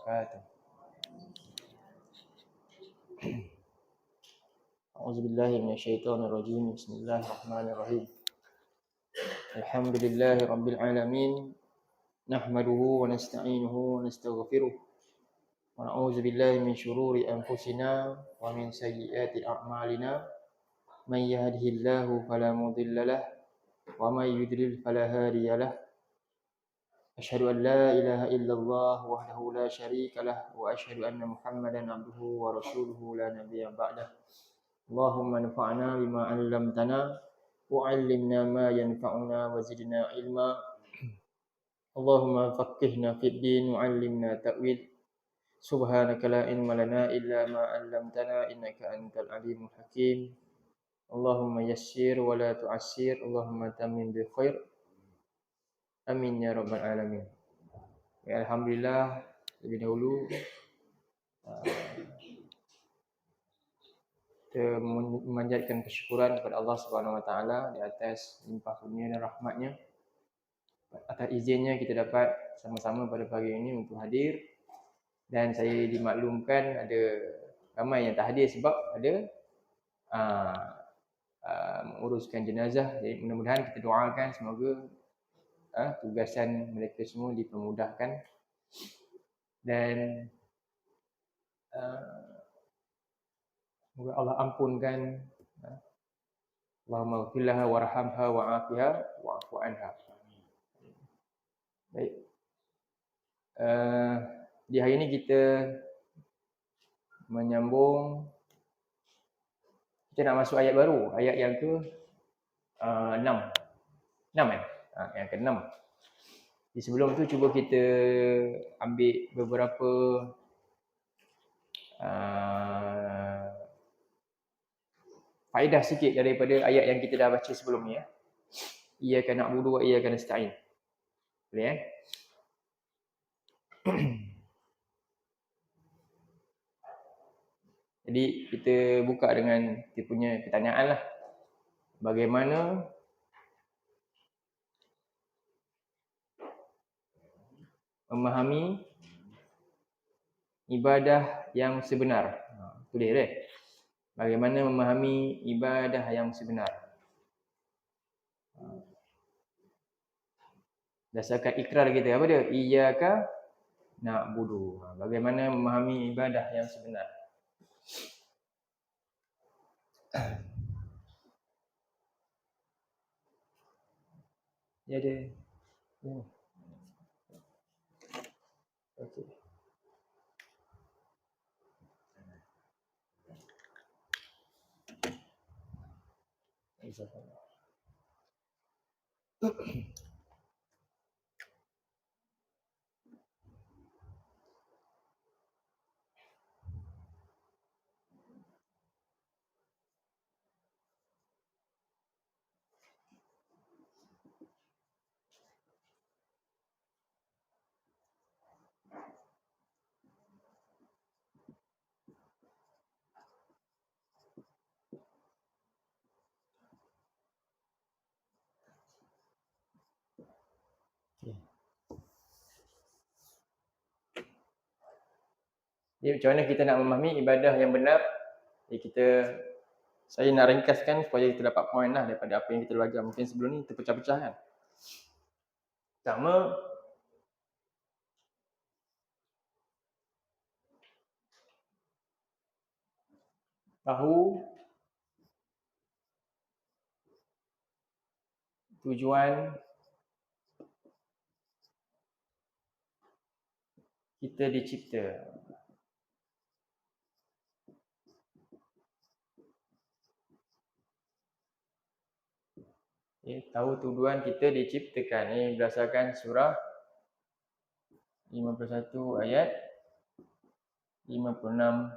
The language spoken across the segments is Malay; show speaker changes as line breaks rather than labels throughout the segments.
وبركاته. أعوذ بالله من الشيطان الرجيم. بسم الله الرحمن الرحيم. الحمد لله رب العالمين، نحمده ونستعينه ونستغفره ونعوذ بالله من شرور أنفسنا ومن سيئات أعمالنا. من يهده الله فلا مضل له ومن يضلل فلا هادي له. أشهد أن لا إله إلا الله وحده لا شريك له وأشهد أن محمدا عبده ورسوله لا نبي بعده. اللهم انفعنا بما علمتنا وعلمنا ما ينفعنا وزدنا علما. اللهم فقهنا في الدين وعلمنا تأويل. سبحانك لا علم لنا إلا ما علمتنا إنك أنت العليم الحكيم. اللهم يسر ولا تعسر، اللهم تمم بخير. Amin ya rabbal alamin. Ya, alhamdulillah, lebih dahulu kita memanjatkan kesyukuran kepada Allah Subhanahu wa taala di atas limpah kurnia dan rahmatnya. Atas izinnya kita dapat sama-sama pada pagi ini untuk hadir, dan saya dimaklumkan ada ramai yang tak hadir sebab ada menguruskan jenazah. Jadi mudah-mudahan kita doakan semoga tugasan mereka semua dipermudahkan dan semoga Allah ampunkan. Allahumma ighfir laha warhamha wa'afiha wa'fu anha. Baik. Di hari ini kita menyambung, kita nak masuk ayat baru, ayat yang ke 6 kan? Yang ke-6. Di sebelum tu cuba kita ambil beberapa faedah sikit daripada ayat yang kita dah baca sebelum ni ya. Iyyaka na'budu wa iyyaka nasta'in. Boleh Jadi kita buka dengan kita punya pertanyaan lah. Bagaimana memahami ibadah yang sebenar? Tulis deh. Bagaimana memahami ibadah yang sebenar? Dasarkan ikrar kita apa dia? Iyyaka na'budu. Bagaimana memahami ibadah yang sebenar? Ya dia. Okey. Insyaallah. Jadi macam mana kita nak memahami ibadah yang benar? Jadi saya nak ringkaskan supaya kita dapat poin lah daripada apa yang kita belajar. Mungkin sebelum ni terpecah-pecah kan. Pertama, tahu tujuan kita dicipta. Tahu tujuan kita diciptakan. Ini berdasarkan surah 51 ayat 56.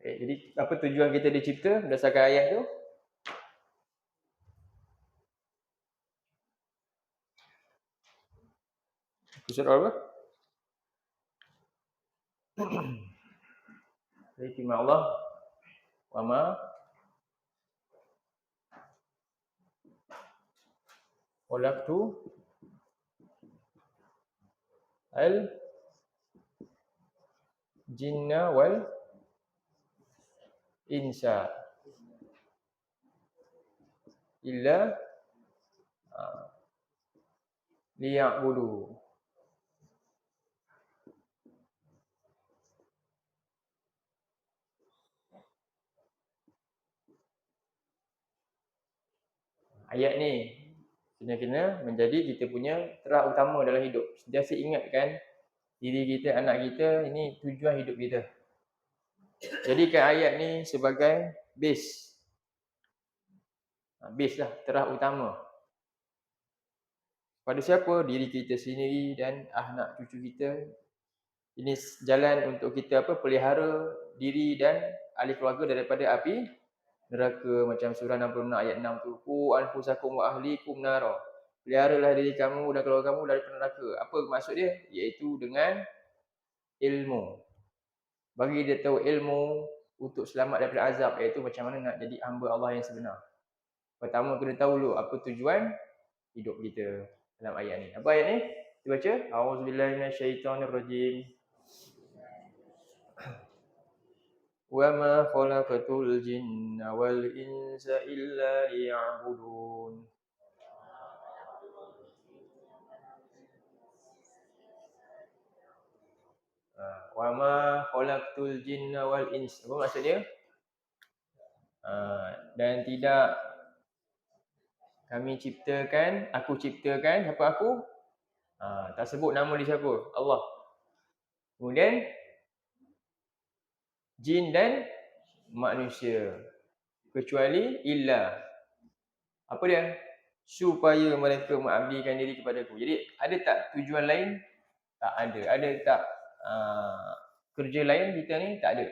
Jadi apa tujuan kita dicipta berdasarkan ayat tu? Surah apa? Jadi firman Allah, wa ma khalaqtu al jinna wal insa illa liya'budu. Ayat ni kena menjadi kita punya terah utama dalam hidup. Sentiasa ingatkan diri kita, anak kita, ini tujuan hidup kita. Jadikan ayat ni sebagai base. Base lah, terah utama. Pada siapa? Diri kita sendiri dan anak cucu kita. Ini jalan untuk kita pelihara diri dan ahli keluarga daripada api neraka. Macam surah 66 ayat 6 tu. Qu anfusakum wa ahlikum nara. Peliharalah diri kamu dan keluarga kamu daripada neraka. Apa maksud dia? Iaitu dengan ilmu. Bagi dia tahu ilmu untuk selamat daripada azab, iaitu macam mana nak jadi hamba Allah yang sebenar. Pertama kena tahu dulu apa tujuan hidup kita dalam ayat ni. Apa ayat ni? Kita baca. A'udzubillahi minasyaitonirrajim. Wa ma khalaqatul jinna wal insa illa liya'budun. Wa ma khalaqtul jinna wal insa. Apa maksud dia? Dan tidak kami ciptakan, aku ciptakan. Siapa aku? Tak sebut nama dia siapa? Allah. Kemudian jin dan manusia, kecuali illa. Apa dia? Supaya mereka mengabdikan diri kepada aku. Jadi ada tak tujuan lain? Tak ada. Ada tak kerja lain kita ni? Tak ada.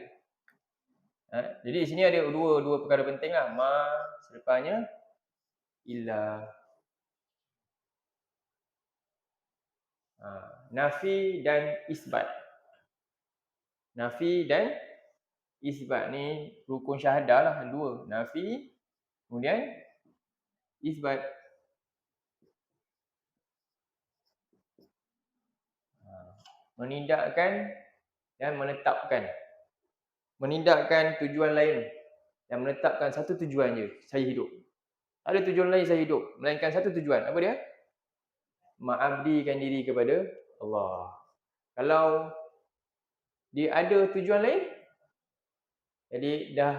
Jadi di sini ada dua perkara penting lah. Ma, selepasnya illa. Nafi dan isbat. Nafi dan isbat ni rukun syahadah lah, dua. Nafi, kemudian isbat. Menindakkan dan menetapkan. Menindakkan tujuan lain dan menetapkan satu tujuan je, saya hidup. Tak ada tujuan lain saya hidup, melainkan satu tujuan. Apa dia? Mengabdikan diri kepada Allah. Kalau dia ada tujuan lain, jadi dah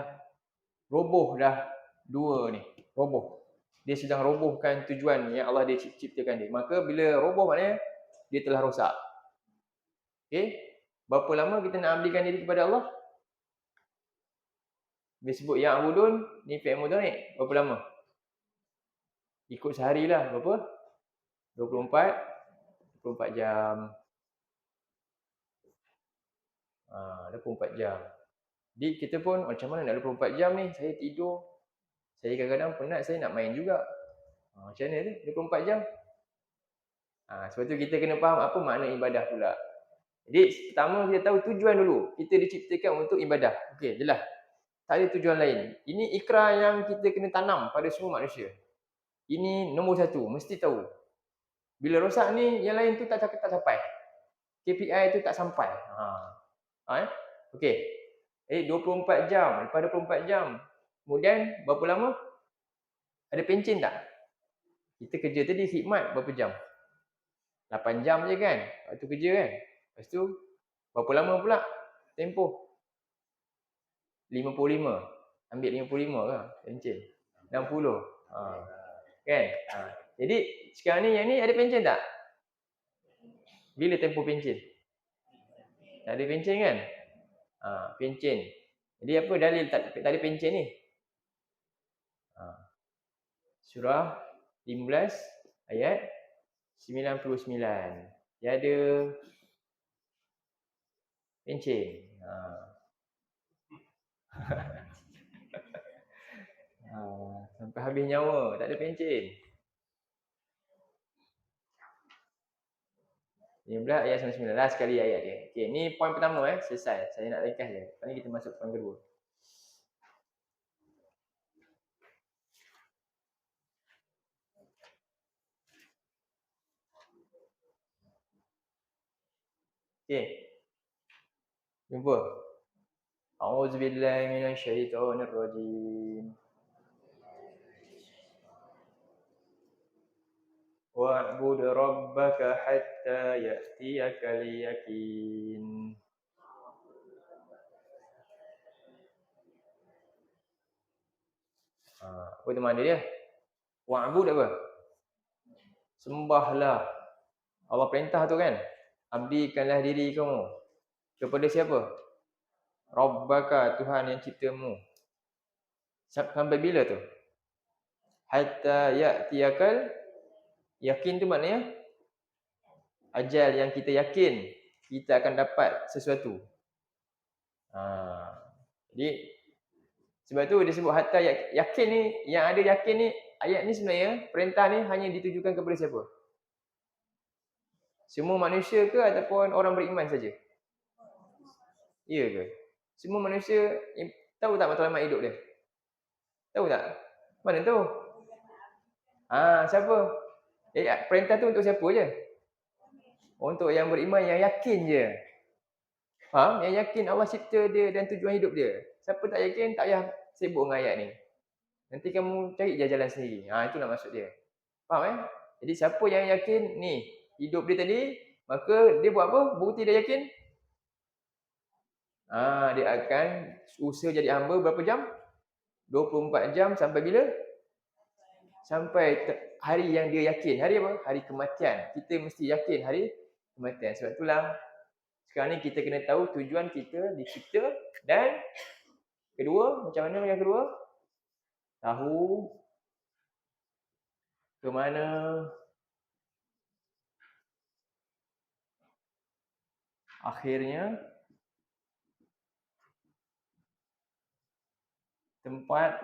roboh dah dua ni. Roboh. Dia sedang robohkan tujuan yang Allah dia ciptakan dia. Maka bila roboh maknanya dia telah rosak. Okey? Berapa lama kita nak abdikan diri kepada Allah? Dia sebut ya'budun ni fi'il mudhari'. Berapa lama? Ikut sehari lah. Berapa? 24 jam. 24 jam. Jadi kita pun macam mana nak 24 jam ni? Saya tidur. Saya kadang-kadang penat, saya nak main juga. Macam mana tu? 24 jam. Sebab tu kita kena faham apa makna ibadah pula. Jadi pertama kita tahu tujuan dulu. Kita diciptakan untuk ibadah. Okey, jelas. Tak ada tujuan lain. Ini ikrar yang kita kena tanam pada semua manusia. Ini nombor satu, mesti tahu. Bila rosak ni, yang lain tu tak capai. KPI tu tak sampai. Okey. Jadi 24 jam. Lepas 24 jam, kemudian berapa lama? Ada pencen tak? Kita kerja tadi khidmat berapa jam? 8 jam je kan? Waktu kerja kan? Lepas tu, berapa lama pula tempoh? 55. Ambil 55 lah pencen. 60. Kan? Jadi sekarang ni yang ni ada pencen tak? Bila tempoh pencen? Tak ada pencen kan? Pencen. Jadi apa dalil tak ada pencen ni? Surah 15 ayat 99. Dia ada pencen. Sampai habis nyawa, tak ada pencen. 15 ayat 99. Last sekali ayat dia. Okey, ni poin pertama selesai. Saya nak ringkas je. Lepas ni kita masuk poin kedua. Okey. Jumpa. A'udzubillahi minasyaitonirrajim. Wa'bud rabbaka hatta ya'tiyakal yaqin. Apa tu makna dia? Wa'bud apa? Sembahlah. Allah perintah tu kan? Abdikanlah diri kamu. Kepada siapa? Rabbaka, Tuhan yang ciptamu. Sampai bila tu? Hatta ya'tiyakal yakin tu maknanya ajal yang kita yakin kita akan dapat sesuatu. Jadi sebab tu dia sebut hatta yakin ni, yang ada yakin ni, ayat ni sebenarnya perintah ni hanya ditujukan kepada siapa? Semua manusia ke ataupun orang beriman saja? Ya ke? Semua manusia tahu tak matlamat hidup dia? Tahu tak? Mana tahu? Siapa? Perintah tu untuk siapa je? Untuk yang beriman, yang yakin je. Faham? Yang yakin Allah cipta dia dan tujuan hidup dia. Siapa tak yakin, tak payah sibuk dengan ayat ni. Nanti kamu cari je jalan sendiri. Itulah maksud dia. Faham Jadi siapa yang yakin ni hidup dia tadi, maka dia buat apa? Bukti dia yakin? Dia akan usaha jadi hamba berapa jam? 24 jam sampai bila? Sampai hari yang dia yakin. Hari apa? Hari kematian. Kita mesti yakin hari kematian. Sebab itulah sekarang ni kita kena tahu tujuan kita dicipta dan kedua, macam mana yang kedua? Tahu ke mana akhirnya tempat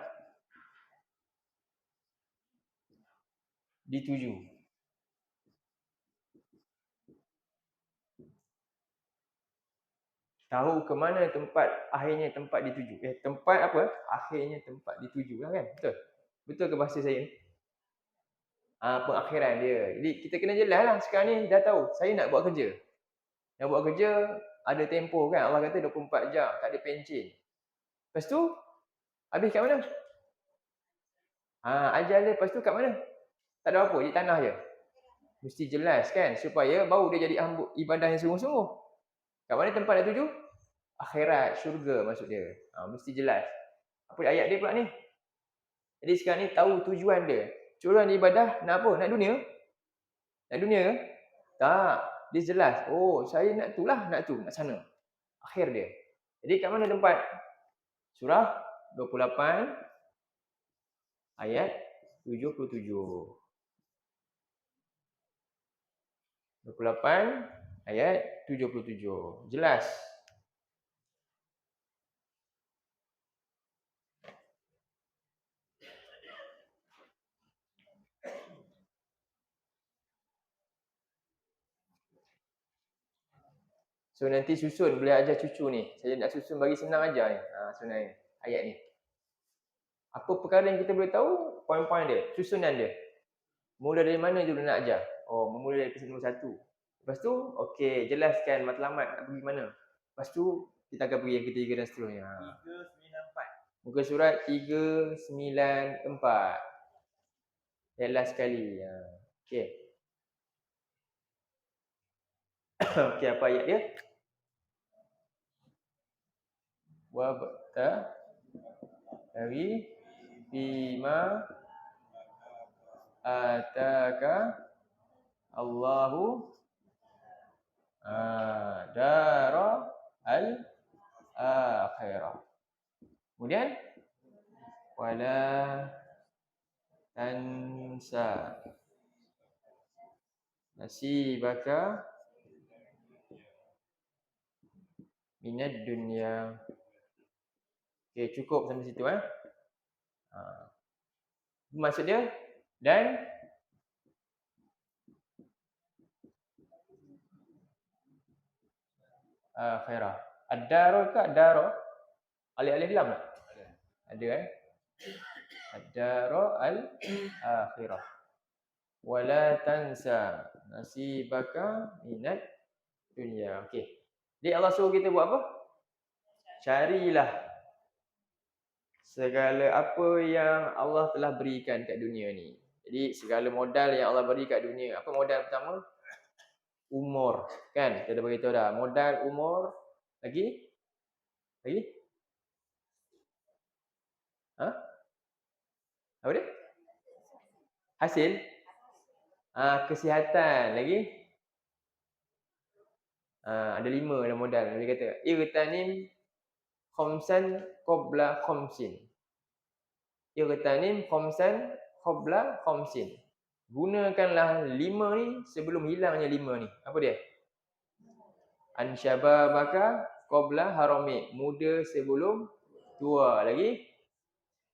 dituju. Tahu ke mana tempat akhirnya tempat dituju. Tempat apa? Akhirnya tempat dituju lah kan? Betul? Betul ke bahasa saya ni? Pengakhiran dia. Jadi kita kena jelas lah sekarang ni dah tahu. Saya nak buat kerja. Nak buat kerja ada tempoh kan? Allah kata 24 jam. Tak ada pencen. Lepas tu, habis kat mana? Ajal dia lepas tu kat mana? Tak ada apa, di tanah je. Mesti jelas kan? Supaya baru dia jadi ibadah yang sungguh-sungguh. Kat mana tempat nak tuju? Akhirat, syurga maksud dia. Mesti jelas. Apa ayat dia pula ni? Jadi sekarang ni tahu tujuan dia. Tujuan ibadah nak apa? Nak dunia? Nak dunia ke? Tak. Dia jelas. Oh, saya nak tu lah. Nak tu. Nak sana. Akhir dia. Jadi kat mana tempat? Surah 28 ayat 77. 28 ayat 77. Jelas. So nanti susun, boleh ajar cucu ni. Saya nak susun bagi senang ajar ni. Sebenarnya ayat ni. Apa perkara yang kita boleh tahu? Poin-poin dia, susunan dia. Mula dari mana je nak ajar? Memula dari episod nombor 1. Lepas tu, okey, jelaskan matlamat nak pergi mana. Lepas tu, kita akan pergi yang ketiga dan seterusnya. 394. Muka surat 394. Yang last sekali. Okey. Okey, apa ayat dia? Wabta dari bima ataka Allahu dara al-akhirah. Kemudian wala tansa nasibaka minad dunya. Okey, cukup sampai situ maksud dia dan akhirah. Ad-dar ke ad-dar? Alif lam tak? Ada ad-dar al-akhirah. Wala tansa nasibaka minad dunia. Okey. Jadi Allah suruh kita buat apa? Carilah segala apa yang Allah telah berikan kat dunia ni. Jadi segala modal yang Allah beri kat dunia. Apa modal pertama? Umur. Kan? Kita dah beritahu dah. Modal umur. Lagi? Lagi? Ha? Apa dia? Hasil? Kesihatan. Lagi? Ada 5 dalam modal. Dia kata, irtanim khamsan qabla khamsin. Irtanim khamsan qabla khamsin. Gunakanlah 5 ni sebelum hilangnya 5 ni. Apa dia? Ansyababaka qabla harami. Muda sebelum tua. Lagi?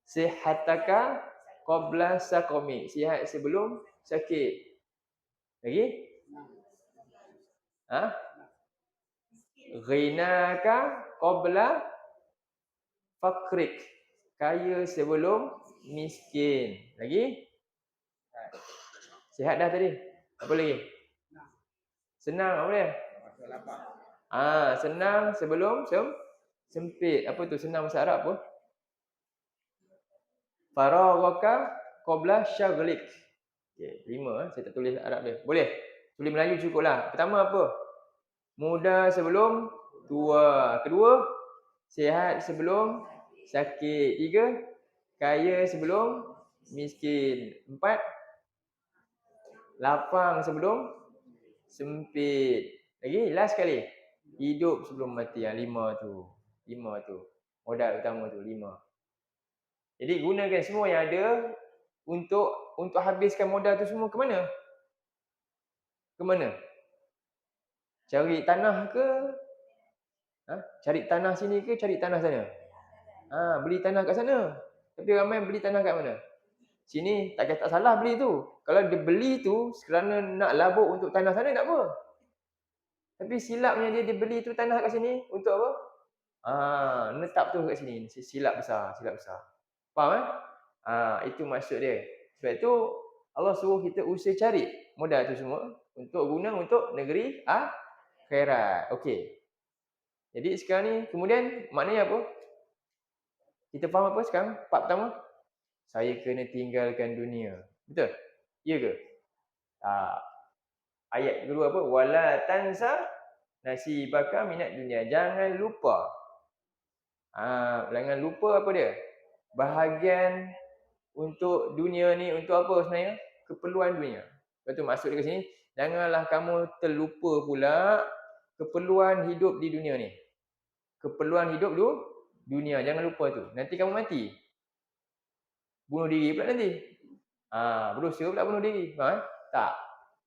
Sihataka qabla saqami. Sihat sebelum sakit. Lagi? Ghinaka qabla fakrik. Kaya sebelum miskin. Lagi? Sihat dah tadi. Apa lagi? Senang apa dia? Senang sebelum sempit. Apa tu senang bahasa Arab apa? Faraghaka qabla syaghlik. Okey, 5 saya tak tulis Arab dia. Boleh? Tulis Melayu cukuplah. Pertama apa? Muda sebelum tua. Kedua, sihat sebelum sakit. 3, kaya sebelum miskin. 4, lapang sebelum sempit. Lagi last sekali, hidup sebelum mati. 5 tu. 5 tu. Modal utama tu 5. Jadi gunakan semua yang ada untuk habiskan modal tu semua ke mana? Ke mana? Cari tanah ke? Cari tanah sini ke cari tanah sana? Beli tanah kat sana. Tapi ramai beli tanah kat mana? Sini tak salah beli tu. Kalau dia beli tu kerana nak labur untuk tanah sana tak apa. Tapi silapnya dia beli tu tanah kat sini untuk apa? Netap tu kat sini. Silap besar. Faham itu maksud dia. Sebab tu Allah suruh kita usaha cari modal tu semua untuk guna untuk negeri akhirat. Okey. Jadi sekarang ni kemudian maknanya apa? Kita faham apa sekarang? Part pertama, saya kena tinggalkan dunia. Betul? Ya ke? Ayat kedua apa? Wala tansa nasibaka minat dunia. Jangan lupa. Jangan lupa apa dia? Bahagian untuk dunia ni untuk apa sebenarnya? Keperluan dunia. Betul maksud dia kat sini, janganlah kamu terlupa pula keperluan hidup di dunia ni. Keperluan hidup tu dunia, jangan lupa tu. Nanti kamu mati. Bunuh diri pula nanti. Berusaha pula bunuh diri. Tak.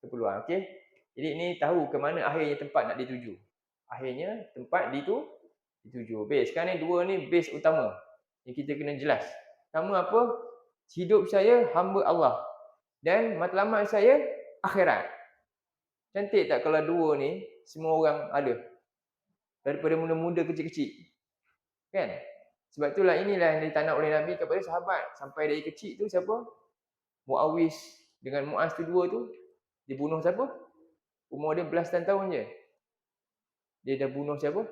Keperluan. Okey. Jadi ini tahu ke mana akhirnya tempat nak dituju. Akhirnya tempat dituju. Base. Sekarang ni 2 ni base utama. Yang kita kena jelas. Pertama apa? Hidup saya hamba Allah. Dan matlamat saya akhirat. Cantik tak kalau 2 ni semua orang ada? Daripada muda-muda kecil-kecil. Kan? Sebab itulah inilah yang ditanam oleh Nabi kepada sahabat. Sampai dari kecil tu siapa? Muawis dengan Muaz tu 2 tu. Dia bunuh siapa? Umur dia belasan tahun je. Dia dah bunuh siapa?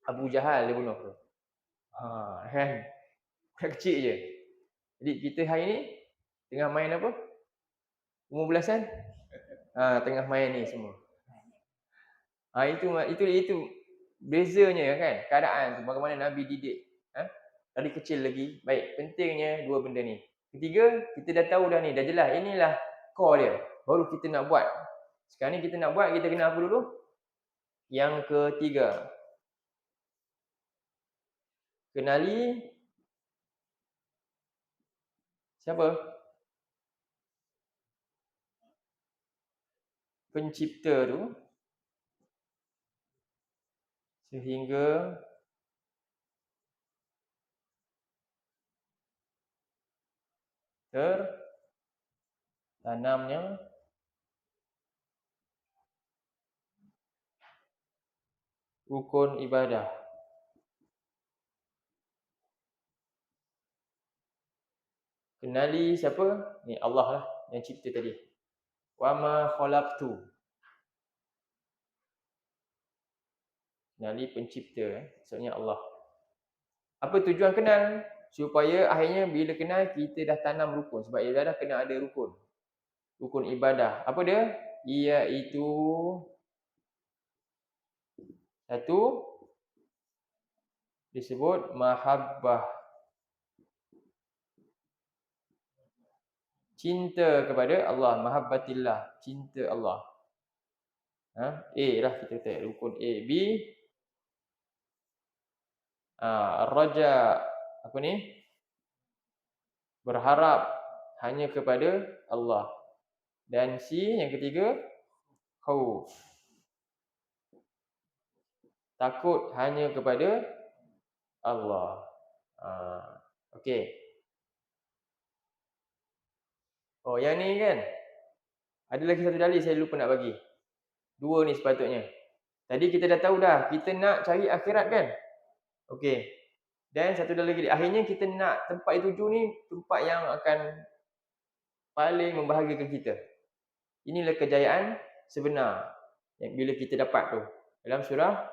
Abu Jahal dia bunuh tu. Kan? Bukan kecil je. Jadi kita hari ni tengah main apa? Umur belasan? Tengah main ni semua. Itu bezanya kan? Keadaan tu bagaimana Nabi didik. Dari kecil lagi. Baik, pentingnya 2 benda ni. Ketiga, kita dah tahu dah ni, dah jelas. Inilah core dia. Baru kita nak buat. Sekarang ni kita nak buat, kita kena apa dulu? Yang ketiga. Kenali siapa? Pencipta tu. Sehingga tertanamnya rukun ibadah. Kenali siapa? Ni Allah lah yang cipta tadi. Wa ma khalaqtu. Kenali pencipta, maksudnya Allah. Apa tujuan kenal? Supaya akhirnya bila kenal kita dah tanam rukun. Sebab ibadah kena ada rukun. Rukun ibadah. Apa dia? Iaitu satu disebut mahabbah. Cinta kepada Allah, mahabbatillah, cinta Allah. A lah kita kata rukun A. B raja, apa ni? Berharap hanya kepada Allah. Dan C yang ketiga khauf. Takut hanya kepada Allah. Okey. Oh, yang ni kan. Ada lagi satu dalil saya lupa nak bagi. Dua ni sepatutnya. Tadi kita dah tahu dah, kita nak cari akhirat kan? Okey. Dan satu dalil lagi. Akhirnya kita nak tempat yang tujuh ni tempat yang akan paling membahagiakan kita. Inilah kejayaan sebenar yang bila kita dapat tu. Dalam surah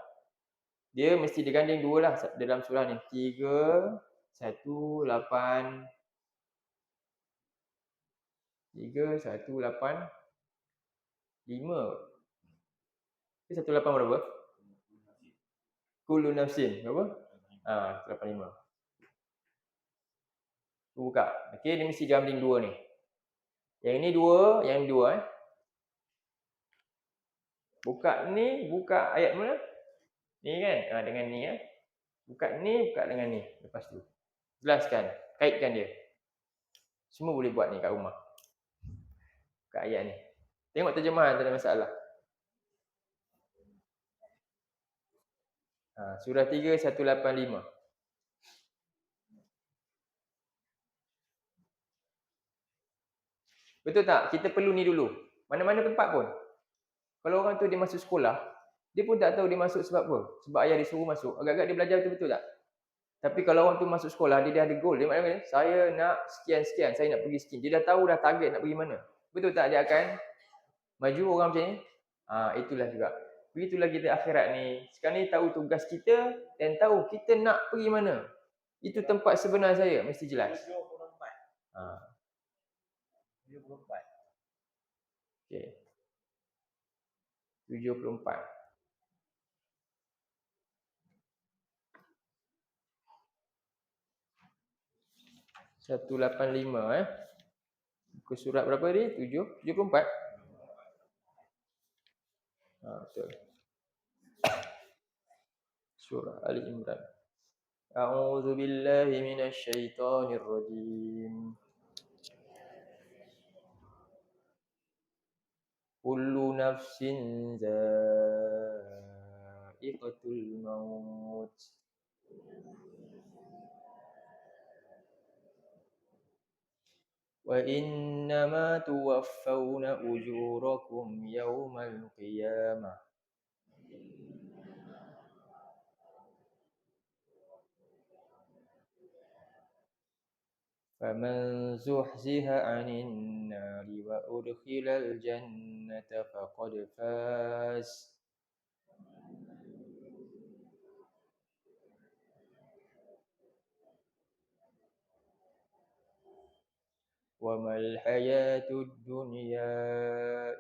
dia mesti diganding dua lah dalam surah ni. 3, 1, 8 3, 1, 8 5. 1, 8 berapa? Kullu nafsin berapa? 85. Buka. Okey, dia mesti ganding dua ni. Yang ni dua, yang dua Buka ni, buka ayat mana? Ni kan? Dengan ni Buka ni, buka dengan ni. Lepas tu jelaskan, kaitkan dia. Semua boleh buat ni kat rumah. Buka ayat ni. Tengok terjemahan, tak ada masalah. Surah 3, 185. Betul tak? Kita perlu ni dulu. Mana-mana tempat pun. Kalau orang tu dia masuk sekolah, dia pun tak tahu dia masuk sebab apa. Sebab ayah dia suruh masuk. Agak-agak dia belajar betul-betul tak? Tapi kalau orang tu masuk sekolah, dia dah ada goal. Dia maknanya, saya nak sekian-sekian, saya nak pergi sekian. Dia dah tahu dah target nak pergi mana. Betul tak? Dia akan maju orang macam ni. Itulah juga. Begitulah kita akhirat ni. Sekarang ni tahu tugas kita dan tahu kita nak pergi mana. Itu tempat sebenar saya. Mesti jelas. 74. 74. Okay. 74. Satu lapan lima Buku surat berapa ni? 74. Betul. Surah Ali Imran. A'udzu billahi minasy syaithanir rajim. Kullu nafsin za'iqatul maut. Wa innama tuwaffawna ujurakum yawmal qiyamah. Faman zuhziha 'anil nari wa udkhilal jannata faqad faz. Wa mal hayatud dunya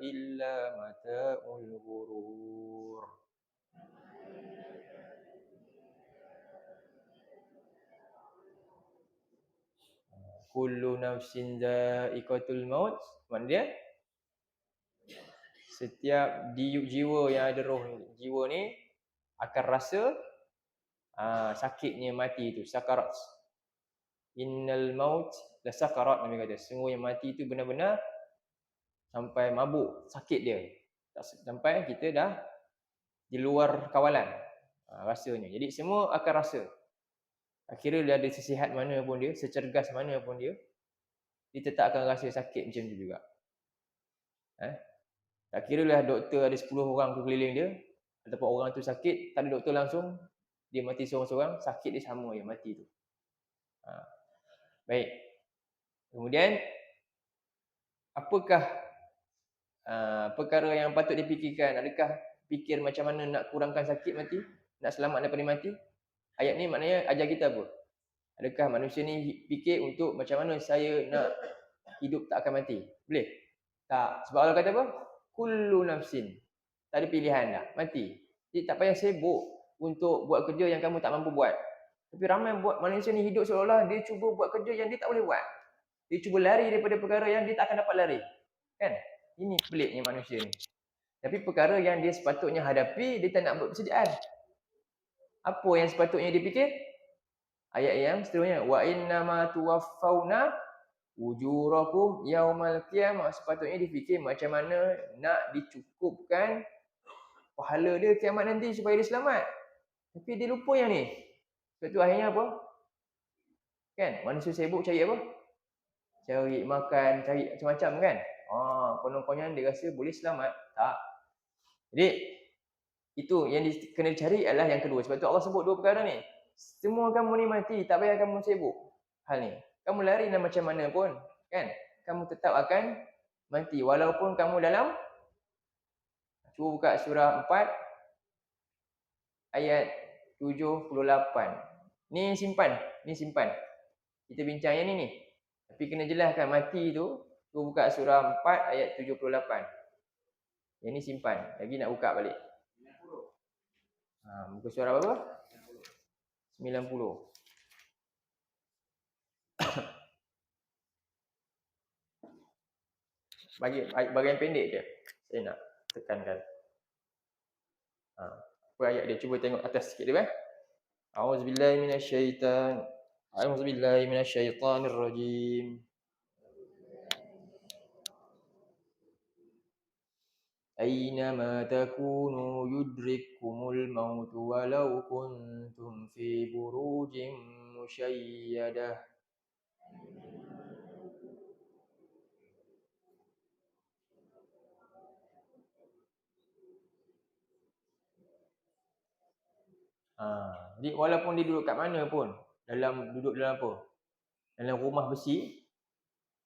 illa mata'ul ghurur. Kullu nafsin dha'iqatul maut. Maknanya setiap jiwa yang ada roh, jiwa ni akan rasa sakitnya mati itu, sakarat. Innal maut la sakarat, Nabi kata. Semua yang mati itu benar-benar sampai mabuk, sakit dia. Sampai kita dah di luar kawalan rasanya. Jadi semua akan rasa. Akhirnya dia ada sesihat mana pun dia, secergas mana pun dia tetap akan rasa sakit macam tu juga. Tak kira lah doktor ada 10 orang keliling dia, ataupun orang tu sakit, tak ada doktor langsung, dia mati seorang-seorang, sakit dia sama je mati tu. Baik. Kemudian apakah perkara yang patut dipikirkan? Adakah fikir macam mana nak kurangkan sakit mati? nak selamat daripada mati? Ayat ni maknanya ajar kita apa? Adakah manusia ni fikir untuk macam mana saya nak hidup tak akan mati? Boleh? Tak. Sebab Allah kata apa? Kullu nafsin. Tak ada pilihan dah. Mati. Jadi tak payah sibuk untuk buat kerja yang kamu tak mampu buat. Tapi ramai buat manusia ni hidup seolah-olah dia cuba buat kerja yang dia tak boleh buat. Dia cuba lari daripada perkara yang dia tak akan dapat lari. Kan? Ini peliknya manusia ni. Tapi perkara yang dia sepatutnya hadapi, dia tak nak buat persediaan. Apa yang sepatutnya dia fikir? Ayat yang seterusnya. Wa innama tuwaffawna ujurakum yaumal qiyamah. Sepatutnya dia fikir macam mana nak dicukupkan pahala dia kiamat nanti supaya dia selamat. Tapi dia lupa yang ni. Sebab tu akhirnya apa? Kan? Manusia sibuk cari apa? Cari makan, cari macam-macam kan? Konon-konon dia rasa boleh selamat. Tak. Jadi, itu yang kena dicari adalah yang kedua. Sebab tu Allah sebut dua perkara ni. Semua kamu ni mati, tak payah kamu sibuk hal ni. Kamu lari dan macam mana pun, kan? Kamu tetap akan mati. Walaupun kamu dalam, cuba buka surah 4, ayat 78. Ni simpan. Kita bincang yang ni. Tapi kena jelaskan mati tu, cuba buka surah 4, ayat 78. Yang ni simpan. Lagi nak buka balik. Muka surah berapa? 90. Bagian pendek je. Saya nak tekankan. Apa ayat dia? Cuba tengok atas sikit dia. A'udzubillahi minasyaitanirrajim. Aynama takunu yudrikkumul maut walau kuntum fi burujin musyayyadah. Jadi walaupun dia duduk kat mana pun, duduk dalam apa? Dalam rumah besi,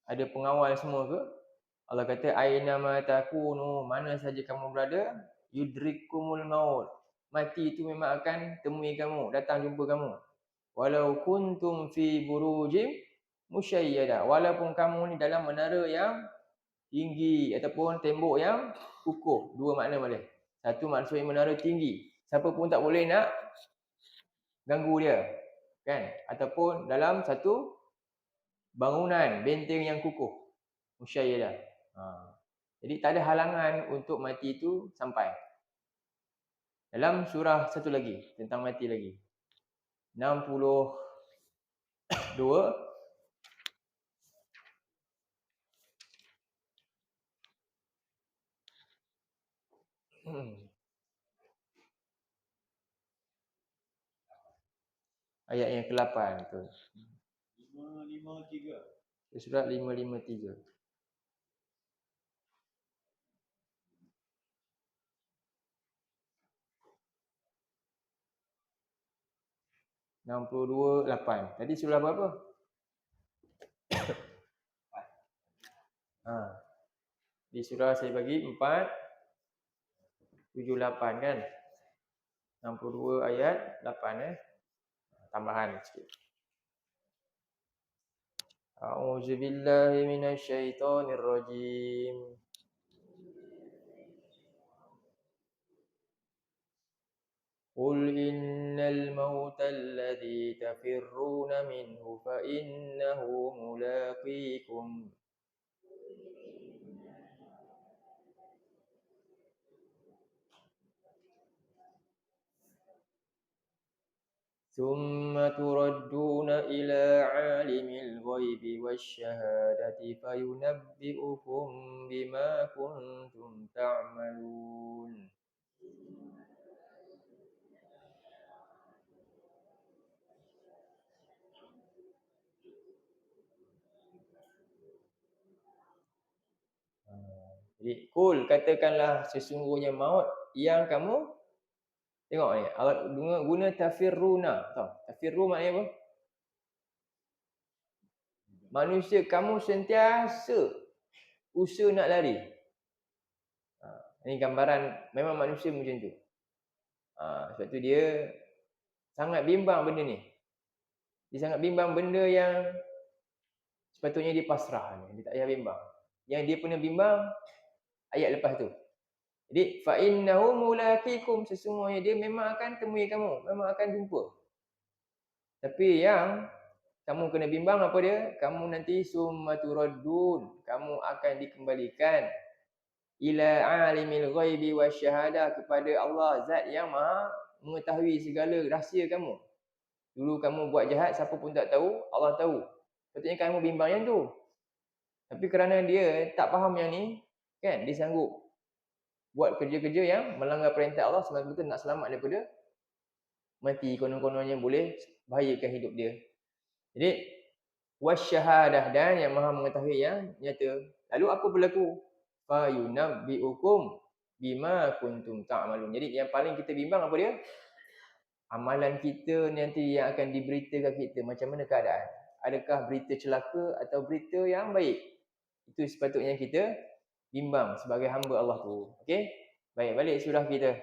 ada pengawal semua ke? Allah kata aynama takunu, mana saja kamu berada, yudrikkumul maut. Mati itu memang akan temui kamu, datang jumpa kamu. Walau kuntum fi burujim musyayyadah. Walaupun kamu ni dalam menara yang tinggi ataupun tembok yang kukuh. Dua makna boleh. Satu maksudnya menara tinggi. Siapa pun tak boleh nak ganggu dia. Kan? Ataupun dalam satu bangunan, benteng yang kukuh. Musyayyadah. Jadi tak ada halangan untuk mati itu sampai. Dalam surah satu lagi, tentang mati lagi. 62. Ayat yang ke-8 tu. 553. Surah 553. Tadi surah berapa? Di surah saya bagi 4, 7, 8 kan? 62 ayat 8 tambahan sikit. A'udzubillahi minasyaitonirrajim. Qul innal mauta alladhi tafirruna minhu fa innahu mulaqikum. ثم تردون إلى عالم الغيب والشهادة فينبئكم بما كنتم تعملون. Jadi, kul, katakanlah sesungguhnya maut yang kamu tengok ni, Allah guna tafirruna. Tahu? Tafirru maknanya apa? Manusia kamu sentiasa usaha nak lari. Ini gambaran memang manusia macam tu. Sebab tu dia sangat bimbang benda ni. Dia sangat bimbang benda yang sepatutnya dia pasrah ni. Dia tak payah bimbang. Yang dia pernah bimbang ayat lepas tu. Jadi fa innahu mulaqikum, sesungguhnya dia memang akan temui kamu, memang akan jumpa. Tapi yang kamu kena bimbang apa dia? Kamu nanti summaturaddun, kamu akan dikembalikan ila alimil ghaibi wasyahadah, kepada Allah, zat yang Maha mengetahui segala rahsia kamu. Dulu kamu buat jahat, siapa pun tak tahu, Allah tahu. Patutnya kamu bimbang yang tu. Tapi kerana dia tak faham yang ni, kan, dia sanggup buat kerja-kerja yang melanggar perintah Allah semata-mata nak selamat daripada mati, konon-kononnya boleh bahayakan hidup dia. Jadi wasyahadah, dan yang Maha mengetahui yang nyata. Lalu apa berlaku? Fa yunabbiukum bima kuntum ta'malun. Jadi yang paling kita bimbang apa dia? Amalan kita nanti yang akan diberitakan kita macam mana keadaan. Adakah berita celaka atau berita yang baik? Itu sepatutnya kita bimbang sebagai hamba Allah tu. Okey? Baik, balik surah kita.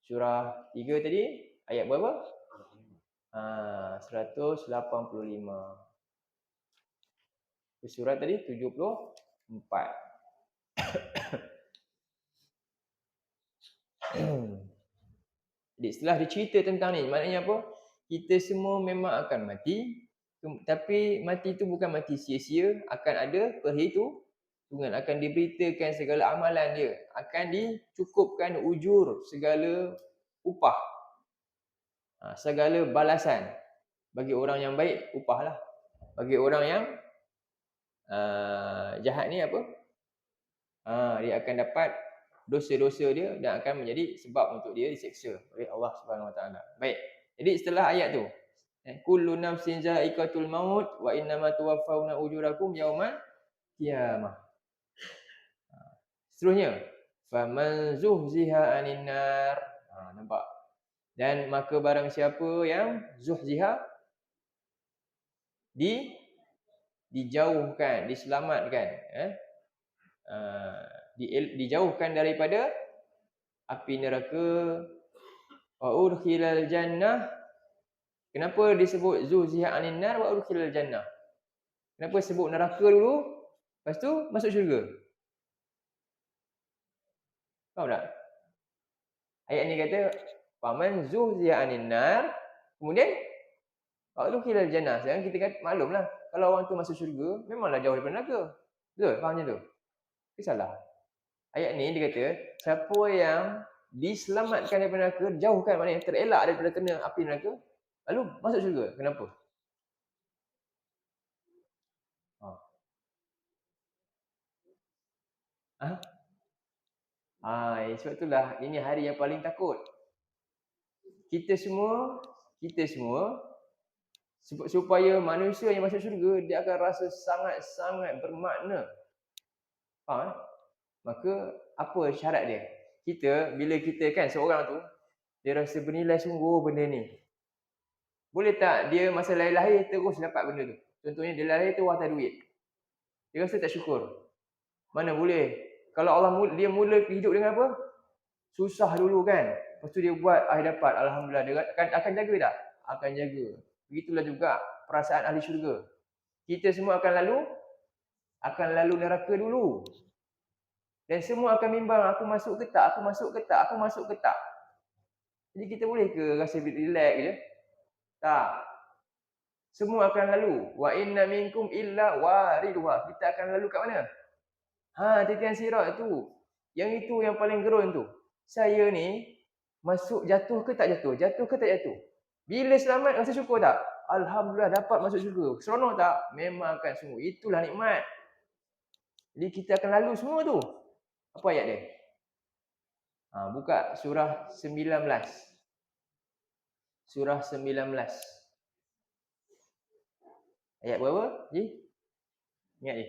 Surah 3 tadi, ayat berapa? 185. Surah tadi 74. Jadi setelah dicerita tentang ni, maknanya apa? Kita semua memang akan mati. Tapi mati itu bukan mati sia-sia. Akan ada perhitungan. Akan diberitakan segala amalan dia. Akan dicukupkan ujur segala upah. Segala balasan. Bagi orang yang baik, upahlah. Bagi orang yang jahat ni apa? Dia akan dapat dosa-dosa dia dan akan menjadi sebab untuk dia diseksa oleh Allah Subhanahu Wa Taala. Baik. Jadi setelah ayat tu, kullu nafsin za'iqatul maut wa innama tuwaffawna ujurakum yaumal qiyamah. Seterusnya, faman zuhziha 'anil nar. Nampak? Dan maka barang siapa yang zuhziha, dijauhkan, diselamatkan, dijauhkan daripada api neraka, wa udkhilal jannah. Kenapa disebut zuhziha 'anil nar wa udkhilal jannah? Kenapa sebut neraka dulu, lepas tu masuk syurga? Faham tak? Ayat ni kata faman zuhziha 'anil nar, kemudian wa udkhilal jannah. Sekarang kita kata maklumlah, kalau orang tu masuk syurga, memanglah jauh daripada neraka. Betul? Faham macam tu? Ke salah? Ayat ni dia kata, siapa yang diselamatkan daripada neraka, jauhkan, maknanya terelak daripada kena api neraka, lalu masuk syurga. Kenapa? Sebab itulah ini hari yang paling takut. Kita semua supaya manusia yang masuk syurga, dia akan rasa sangat-sangat bermakna. Maka apa syarat dia? Bila kita kan seorang tu, dia rasa bernilai sungguh benda ni. Boleh tak dia masa lahir terus dapat benda tu? Contohnya dia lahir tu watak duit. Dia rasa tak syukur. Mana boleh? Kalau Allah dia mula hidup dengan apa? Susah dulu kan. Lepas tu dia buat dapat. Alhamdulillah. Dia akan jaga tak? Akan jaga. Begitulah juga perasaan ahli syurga. Kita semua akan lalu neraka dulu. Dan semua akan bimbang, aku masuk ke tak? Aku masuk ke tak? Aku masuk ke tak? Jadi kita boleh ke rasa relax je? Tak. Semua akan lalu. Wa inna minkum illa wariduha. Kita akan lalu kat mana? Titian sirat tu. Yang itu yang paling gerun tu. Saya ni masuk, jatuh ke tak jatuh? Jatuh ke tak jatuh? Bila selamat, rasa syukur tak? Alhamdulillah dapat masuk syurga. Seronok tak? Memang akan sungguh. Itulah nikmat. Jadi kita akan lalu semua tu. Apa ayat dia? Buka surah 19. Surah 19. Ayat berapa? Ingat je.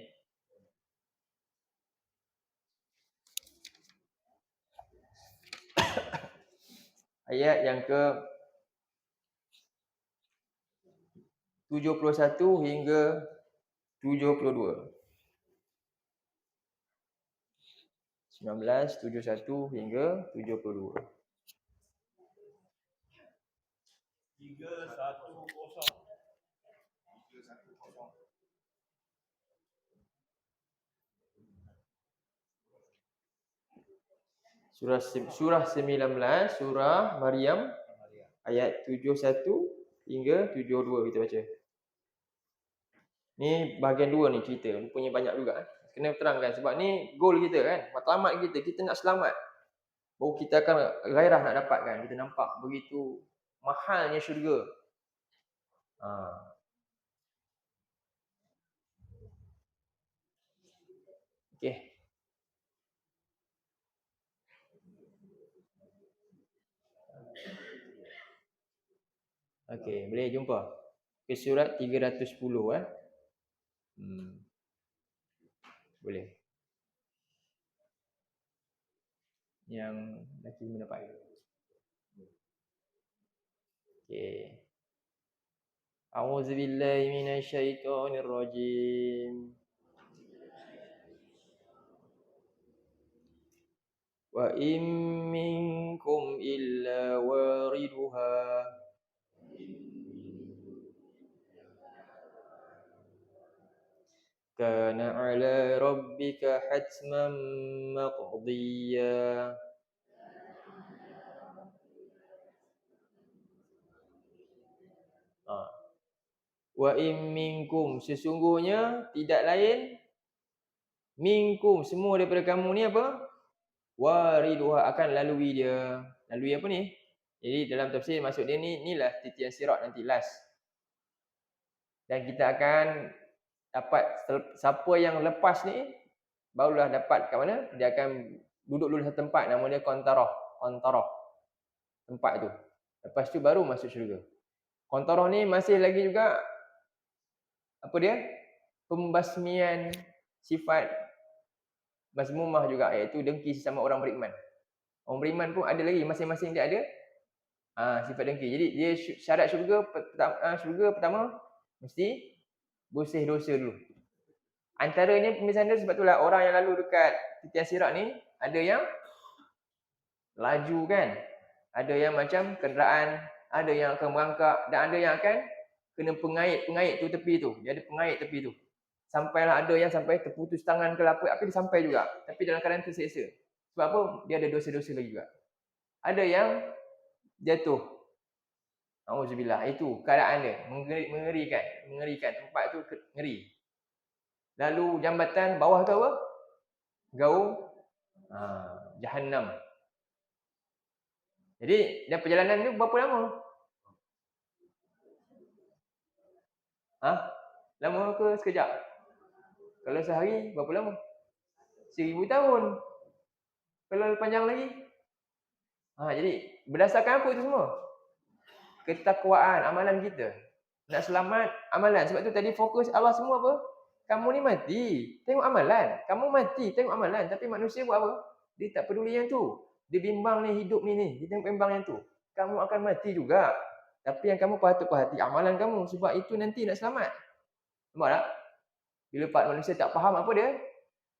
Ayat yang ke 71 hingga 72. 19, 71 hingga 72. Surah 19, surah Maryam ayat 71 hingga 72 kita baca. Ni bahagian 2 ni cerita, punya banyak juga. Kena terangkan sebab ni goal kita kan, matlamat kita nak selamat. Baru kita akan gairah nak dapatkan. Kita nampak begitu mahalnya syurga. Okey. Okey, boleh jumpa ke surat 310 Boleh. Yang lagi mendapat. Okey. A'udzubillahi minasyaitonirrajim. Wa in minkum illa wariduha kana 'ala rabbika hatman maqdiya. Wa in minkum, sesungguhnya tidak lain, minkum, semua daripada kamu ni apa? Wariduha, akan lalui dia. Lalui apa ni? Jadi dalam tafsir maksud dia ni, inilah titian sirat nanti last. Dan kita akan dapat, siapa yang lepas ni barulah dapat kat mana? Dia akan duduk dulu satu tempat, nama dia Qantarah. Tempat tu. Lepas tu baru masuk syurga. Qantarah ni masih lagi juga apa dia? Pembasmian sifat mazmumah juga, iaitu dengki sesama orang beriman. Orang beriman pun ada lagi, masing-masing dia ada sifat dengki. Jadi dia syarat syurga pertama mesti bersih dosa dulu. Antaranya pemisahan dia, sebab itulah orang yang lalu dekat titian sirat ni ada yang laju kan, ada yang macam kenderaan, ada yang akan merangkak, dan ada yang akan kena pengait tu tepi tu. Dia ada pengait tepi tu. Sampailah ada yang sampai terputus tangan ke apa, tapi dia sampai juga. Tapi dalam keadaan terseksa. Sebab apa? Dia ada dosa-dosa lagi juga. Ada yang jatuh. Auzubillah. Itu keadaan dia. Mengerikan. Tempat tu ngeri. Lalu jambatan bawah tu apa? Gaung Jahannam. Jadi dan perjalanan tu berapa lama? Lama ke sekejap? Kalau sehari berapa lama? 1000 tahun. Kalau panjang lagi? Jadi berdasarkan apa itu semua? Ketakwaan amalan kita. Nak selamat amalan. Sebab tu tadi fokus Allah semua apa? Kamu ni mati, tengok amalan. Kamu mati, tengok amalan. Tapi manusia buat apa? Dia tak peduli yang tu. Dia bimbang ni, hidup ni. Dia tengok bimbang yang tu. Kamu akan mati juga. Tapi yang kamu patut perhati amalan kamu. Sebab itu nanti nak selamat. Nampak tak? Bila manusia tak faham apa dia,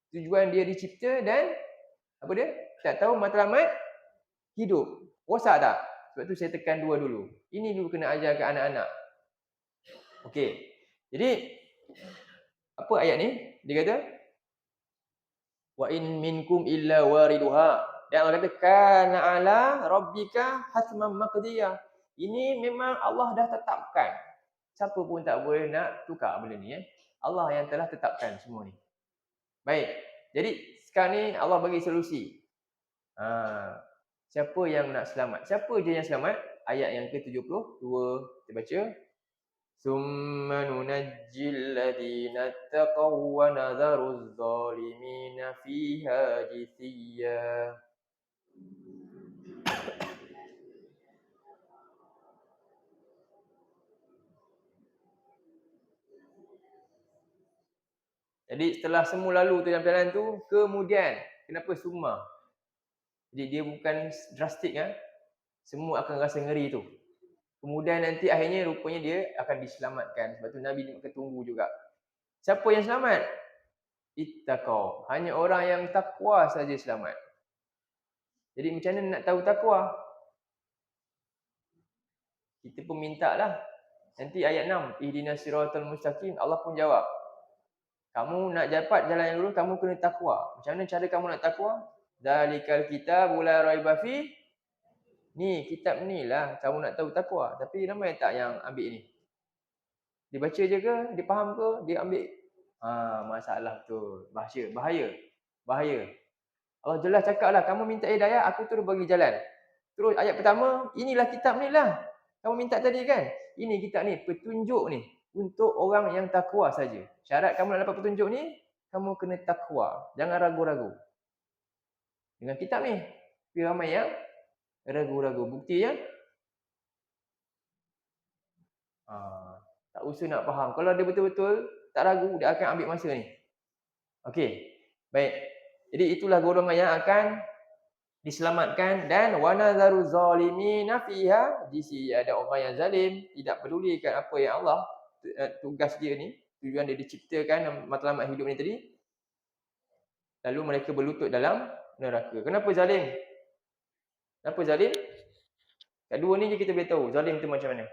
tujuan dia dicipta dan apa dia? Tak tahu matlamat hidup. Rosak tak? Sebab tu saya tekan dua dulu. Ini dulu kena ajar ke anak-anak. Okey. Jadi apa ayat ni? Dia kata wa in minkum illa wariduha. Dan Allah kata kana ala rabbika hatman maqdiya. Ini memang Allah dah tetapkan. Siapa pun tak boleh nak tukar benda ni Allah yang telah tetapkan semua ni. Baik. Jadi sekarang ni Allah bagi solusi. Siapa yang nak selamat? Siapa je yang selamat? Ayat yang ke-72 kita baca. Summa nunajjil ladina taqaw wa nadharuz zalimina fiha jithiya. Jadi setelah semua lalu tu dalam perjalanan tu, kemudian kenapa summa? Jadi dia bukan drastik semua akan rasa ngeri tu. Kemudian nanti akhirnya rupanya dia akan diselamatkan. Sebab tu Nabi ni tunggu juga. Siapa yang selamat? Ittaqau. Hanya orang yang takwa saja selamat. Jadi macam mana nak tahu takwa? Kita pun minta lah. Nanti ayat 6, ihdinas siratal mustaqim, Allah pun jawab. Kamu nak dapat jalan yang lurus, kamu kena takwa. Macam mana cara kamu nak takwa? Zalikal kitab la raiba fi. Ni kitab ni lah kamu nak tahu takwa. Tapi ramai tak yang ambil ni? Dia baca je ke? Dia faham ke? Dia ambil? Masalah betul. Bahaya. Allah jelas cakap lah, kamu minta hidayah, aku terus bagi jalan. Terus ayat pertama, inilah kitab ni lah. Kamu minta tadi kan? Ini kitab ni, petunjuk ni. Untuk orang yang takwa saja. Syarat kamu nak dapat petunjuk ni, kamu kena takwa. Jangan ragu-ragu. Dengan kitab ni. Tapi ramai yang ragu-ragu. Bukti ya? Tak usah nak faham. Kalau dia betul-betul tak ragu, dia akan ambil masa ni. Okey. Baik. Jadi itulah golongan yang akan diselamatkan. Dan wanazaru zalimina fiha, di sini ada orang yang zalim, tidak pedulikan apa yang Allah tugas dia ni, tujuan dia diciptakan matlamat hidup ni tadi. Lalu mereka berlutut dalam neraka. Kenapa zalim? Kenapa zalim? Kat dua ni je kita boleh tahu zalim tu macam mana.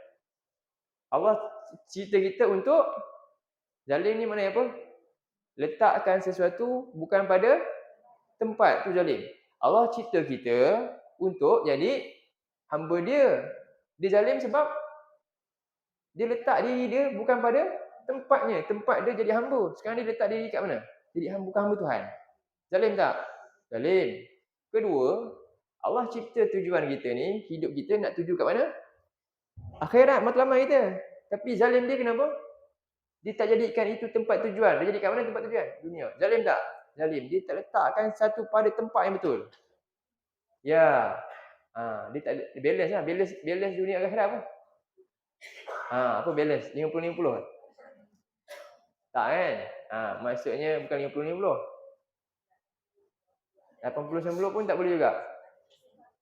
Allah cerita kita untuk zalim ni mana apa? Letakkan sesuatu bukan pada tempat tu zalim. Allah cipta kita untuk jadi hamba dia. Dia zalim sebab dia letak diri dia bukan pada tempatnya. Tempat dia jadi hamba. Sekarang dia letak diri kat mana? Jadi hamba, bukan hamba Tuhan. Zalim tak? Zalim. Kedua, Allah cipta tujuan kita ni, hidup kita nak tuju kat mana? Akhirat, matlamat kita. Tapi zalim dia kenapa? Dia tak jadikan itu tempat tujuan. Dia jadi kat mana tempat tujuan? Dunia. Zalim tak? Zalim. Dia tak letakkan satu pada tempat yang betul. Ya. Dia tak balance lah. Balance dunia akhirat apa? Apa balance? 50-50? Tak kan? Maksudnya bukan 50-50. 80-90 pun tak boleh juga.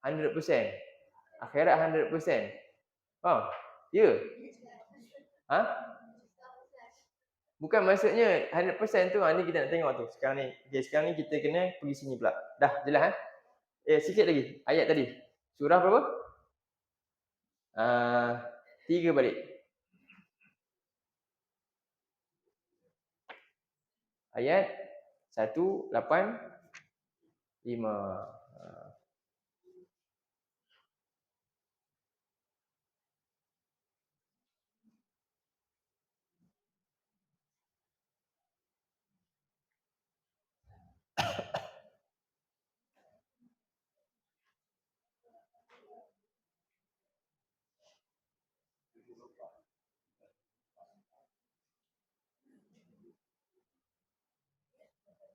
100%. Akhirat 100%. Faham? Ya. Bukan maksudnya 100% tu, ni kita nak tengok tu. Sekarang ni kita kena pergi sini pula. Dah jelas sikit lagi ayat tadi. Surah berapa? 3 balik. Ayat 185.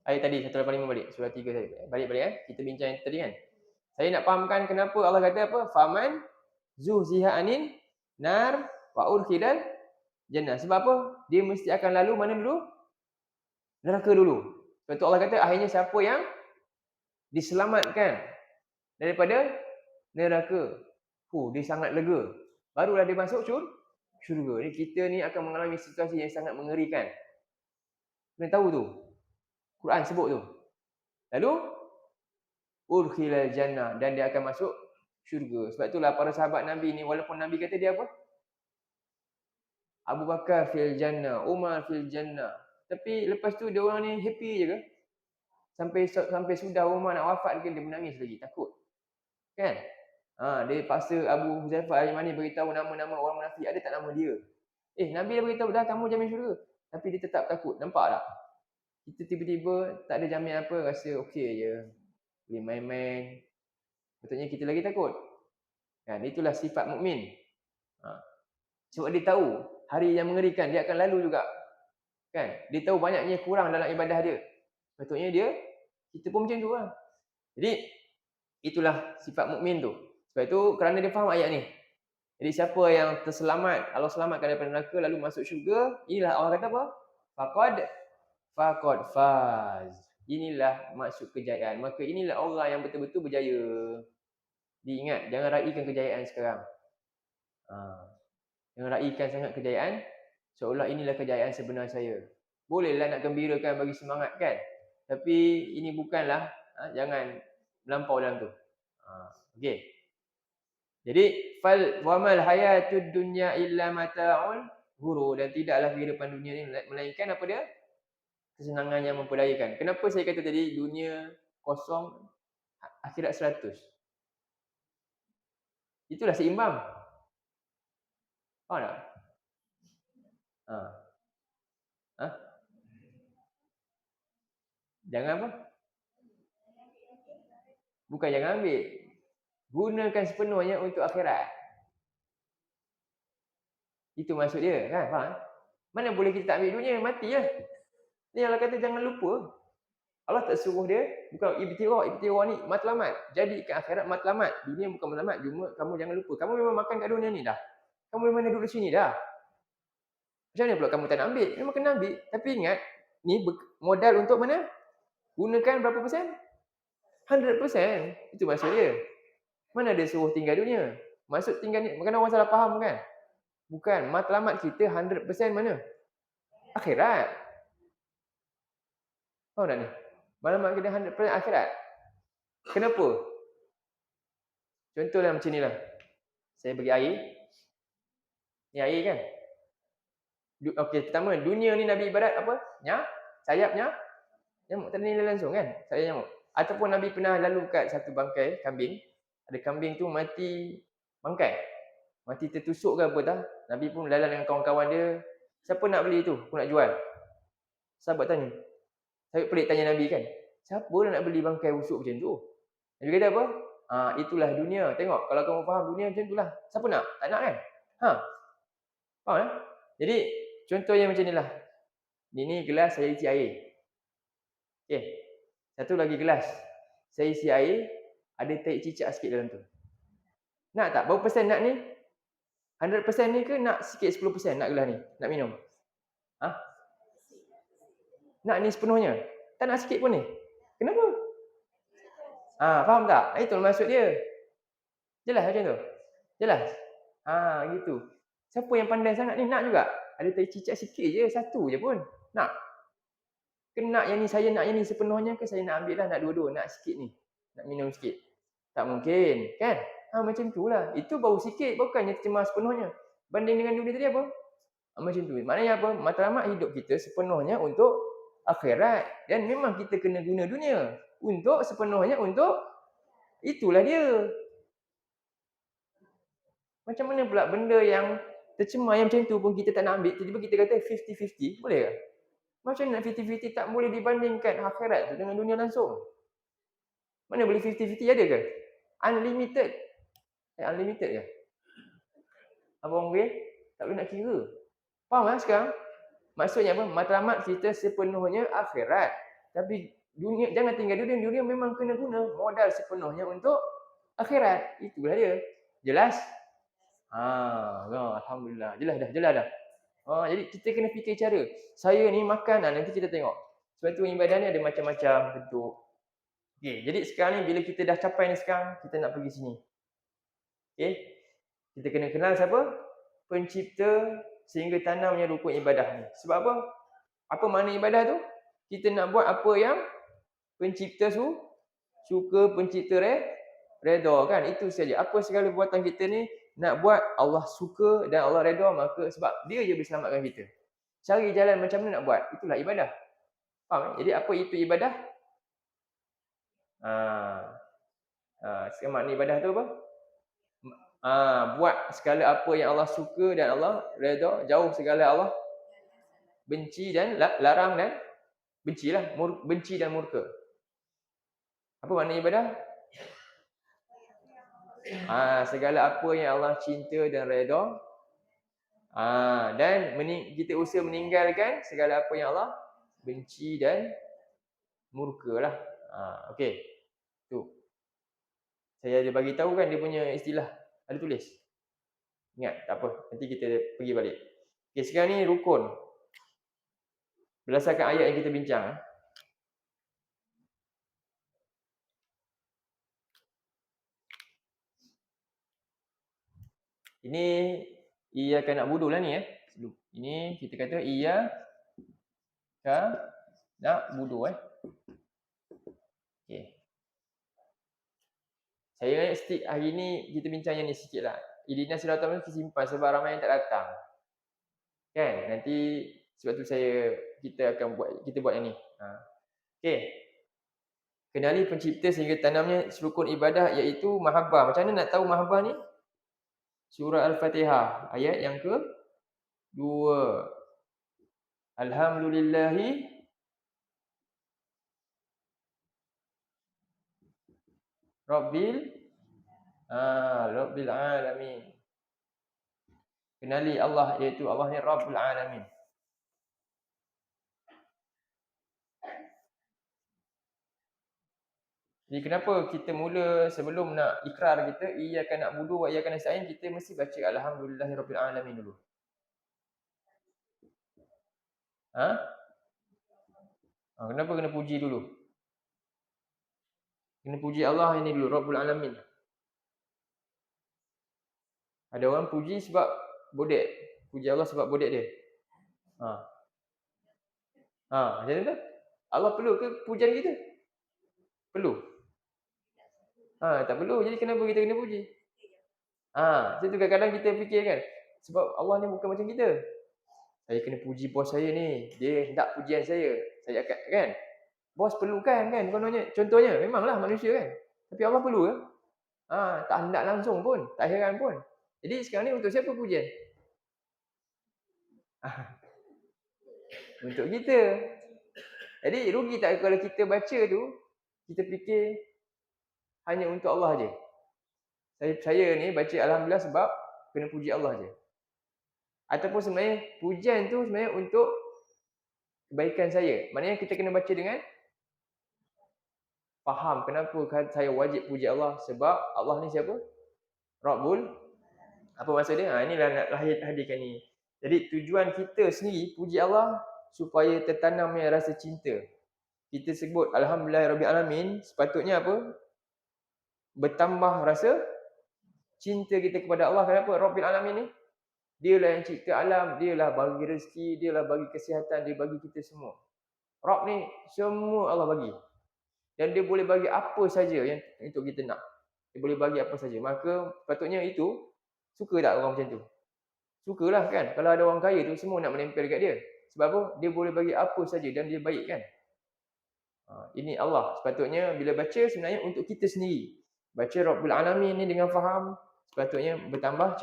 Ayat tadi 185 balik. Surah 3 tadi. Balik kita bincang yang tadi kan. Saya nak fahamkan kenapa Allah kata apa? Faman zuhziha anin nar wa udkhilal jannah. Sebab apa? Dia mesti akan lalu mana dulu? Neraka dulu. Sebab tu Allah kata akhirnya siapa yang diselamatkan daripada neraka, dia sangat lega. Barulah dia masuk syurga. Ni kita ni akan mengalami situasi yang sangat mengerikan. Kena tahu tu. Quran sebut tu. Lalu udkhilal jannah, dan dia akan masuk syurga. Sebab itulah para sahabat Nabi ni, walaupun Nabi kata dia apa? Abu Bakar fil jannah, Umar fil jannah. Tapi lepas tu dia orang ni happy je ke? Sampai sudah Umar nak wafat ke, dia menangis lagi, takut. Kan? Dia paksa Abu Huzaifah Al-Yamani beritahu nama-nama orang munafik, ada tak nama dia? Nabi dah beritahu dah, kamu jamin syurga. Tapi dia tetap takut. Nampak tak? Kita tiba-tiba tak ada jamin apa, rasa okey je. Boleh main-main. Betulnya kita lagi takut. Kan? Itulah sifat mukmin. Sebab dia tahu hari yang mengerikan dia akan lalu juga. Kan? Dia tahu banyaknya kurang dalam ibadah dia. Betulnya kita pun macam tu lah. Jadi itulah sifat mukmin tu. Sebab itu kerana dia faham ayat ni. Jadi siapa yang terselamat, Allah selamatkan daripada neraka lalu masuk syurga, inilah Allah kata apa? Faqad faz. Inilah maksud kejayaan. Maka inilah orang yang betul-betul berjaya. Diingat, jangan raikan kejayaan sekarang. Jangan raikan sangat kejayaan seolah inilah kejayaan sebenar saya. Bolehlah nak gembirakan, bagi semangat kan. Tapi ini bukanlah, jangan melampau dalam tu. Okey. Jadi wa mal hayatud dunya illa mata'ul ghurur, dan tidaklah kehidupan dunia ni melainkan apa dia? Kesenangan yang memperdayakan. Kenapa saya kata tadi dunia kosong, akhirat 100? Itulah seimbang. Faham tak? Ha. Ha? Jangan apa? Bukan jangan ambil. Gunakan sepenuhnya untuk akhirat. Itu maksud dia, kan? Faham? Mana boleh kita tak ambil dunia, mati lah. Ni Allah kata jangan lupa. Allah tak suruh dia, bukan ibtira ni matlamat. Jadikan akhirat matlamat. Dunia bukan matlamat, cuma kamu jangan lupa. Kamu memang makan kat dunia ni dah. Kamu memang duduk di sini dah. Macam mana pula kamu tak nak ambil? Memang kena ambil. Tapi ingat, ni modal untuk mana? Gunakan berapa persen? 100%. Itu maksud dia. Mana dia suruh tinggal dunia? Maksud tinggal ni, bukan orang salah faham kan? Bukan, matlamat kita 100% mana? Akhirat. Faham tak ni? Matlamat kita 100% akhirat. Kenapa? Contohlah macam ni lah. Saya bagi air. Ni air kan? Okey, pertama, dunia ni Nabi ibarat apa? Sayapnya nyamuk. Tak ada nilai langsung kan? Sayap nyamuk. Ataupun Nabi pernah lalu kat satu bangkai kambing. Ada kambing tu mati bangkai. Mati tertusuk ke apa dah. Nabi pun lalan dengan kawan-kawan dia. Siapa nak beli tu? Aku nak jual. Sahabat tanya. Saya pelik tanya Nabi kan. Siapa nak beli bangkai busuk macam tu? Nabi kata apa? Itulah dunia. Tengok, kalau kamu faham dunia macam itulah. Siapa nak? Tak nak kan? Faham kan? Jadi, contohnya macam inilah. Ini gelas saya isi air. Okey. Satu lagi gelas. Saya isi air, ada tahi cicak sikit dalam tu. Nak tak? Berapa persen nak ni? 100% ni ke nak sikit 10% nak gelas ni? Nak minum? Nak ni sepenuhnya? Tak nak sikit pun ni? Kenapa? Faham tak? Itu maksud dia. Jelas macam tu? Jelas? Gitu. Siapa yang pandai sangat ni nak juga? Ada tahi cicak sikit je, satu je pun. Nak? Ke nak yang ni, saya nak yang ni sepenuhnya ke saya nak ambil lah, nak dua-dua, nak sikit ni. Nak minum sikit. Tak mungkin, kan? Macam tu lah. Itu baru sikit, bukannya tercemar sepenuhnya. Banding dengan dunia tadi apa? Macam tu. Maknanya apa? Matlamat hidup kita sepenuhnya untuk akhirat. Dan memang kita kena guna dunia. Untuk sepenuhnya untuk itulah dia. Macam mana pula benda yang tercemar yang macam tu pun kita tak nak ambil, tiba-tiba kita kata 50-50, boleh ke? Macam mana 50-50 tak boleh dibandingkan akhirat tu dengan dunia langsung? Mana boleh 50-50 ada ke? Unlimited. Unlimited ke? Apa orang boleh? Tak boleh nak kira. Faham kan sekarang? Maksudnya apa? Matlamat kita sepenuhnya akhirat. Tapi dunia, jangan tinggal dunia. Dunia memang kena guna modal sepenuhnya untuk akhirat. Itulah dia. Jelas? Alhamdulillah. Jelas dah. Jadi kita kena fikir cara. Saya ni makan, nanti kita tengok. Sebab tu ibadah ni ada macam-macam bentuk. Okay, jadi sekarang ni bila kita dah capai ni sekarang, kita nak pergi sini. Okay. Kita kena kenal siapa? Pencipta sehingga tanamnya rukun ibadah ni. Sebab apa? Apa makna ibadah tu? Kita nak buat apa yang pencipta suka, pencipta redha kan? Itu saja. Apa segala buatan kita ni nak buat Allah suka dan Allah redha, maka sebab dia je boleh selamatkan kita. Cari jalan macam mana nak buat. Itulah ibadah. Faham? Jadi apa itu ibadah? Sekarang makna ibadah tu apa? Buat segala apa yang Allah suka dan Allah redha, jauh segala Allah benci dan larang dan bencilah, benci dan murka. Apa makna ibadah? Segala apa yang Allah cinta dan redha, dan kita usaha meninggalkan segala apa yang Allah benci dan murka lah. Okey. Tu. Saya ada bagi tahu kan dia punya istilah. Ada tulis. Ingat, tak apa. Nanti kita pergi balik. Okey, sekarang ni rukun. Berdasarkan ayat yang kita bincang. Ini iyyaka na'budu lah ni . Ini kita kata iyyaka na'budu . Okey. Saya stick hari ni kita bincang yang ni sikitlah. Idina silaturahmi kita simpan sebab ramai yang tak datang. Kan? Nanti sebab tu kita buat yang ni. Okey. Kenali pencipta sehingga tanamnya rukun ibadah iaitu mahabbah. Macam mana nak tahu mahabbah ni? Surah Al-Fatihah ayat yang ke-2. Alhamdulillahi Rabbil alamin. Kenali Allah iaitu Allah ni Rabbul alamin. Jadi kenapa kita mula sebelum nak ikrar kita iyyaka na'budu wa iyyaka nasta'in, kita mesti baca alhamdulillahirabbil alamin dulu. Kenapa kena puji dulu? Kena puji Allah ini dulu, Rabbul alamin. Ada orang puji sebab bodek. Puji Allah sebab bodek dia. Macam tu. Allah perlu ke pujian kita? Perlu. Tak perlu. Jadi kenapa kita kena puji? Itu kadang-kadang kita fikir kan, sebab Allah ni bukan macam kita. Saya kena puji bos saya ni, dia hendak pujian saya akan kan. Bos perlukan kan kononnya. Contohnya memanglah manusia kan. Tapi Allah perlu ke? Tak hendak langsung pun, tak heran pun. Jadi sekarang ni untuk siapa pujian? Untuk kita. Jadi rugi tak kalau kita baca tu, kita fikir hanya untuk Allah je. Saya ni baca alhamdulillah sebab kena puji Allah je. Ataupun sebenarnya pujian tu sebenarnya untuk kebaikan saya. Maknanya kita kena baca dengan faham kenapa saya wajib puji Allah, sebab Allah ni siapa? Rabbul. Apa maksud dia? Inilah nak hadirkan ni. Jadi tujuan kita sendiri puji Allah supaya tertanamnya rasa cinta. Kita sebut alhamdulillahirabbil alamin, sepatutnya apa? Bertambah rasa cinta kita kepada Allah. Kenapa? Rabbil alamin ni dialah yang cipta alam, dialah bagi rezeki, dialah bagi kesihatan, dia bagi kita semua. Rabb ni semua Allah bagi. Dan dia boleh bagi apa saja yang untuk kita nak. Dia boleh bagi apa saja. Maka patutnya itu, suka tak orang macam tu? Sukalah kan. Kalau ada orang kaya tu semua nak menempel dekat dia. Sebab apa? Dia boleh bagi apa saja dan dia baik kan. Ini Allah. Sepatutnya bila baca sebenarnya untuk kita sendiri. Baca Rabbul Alamin ni dengan faham, sepatutnya bertambah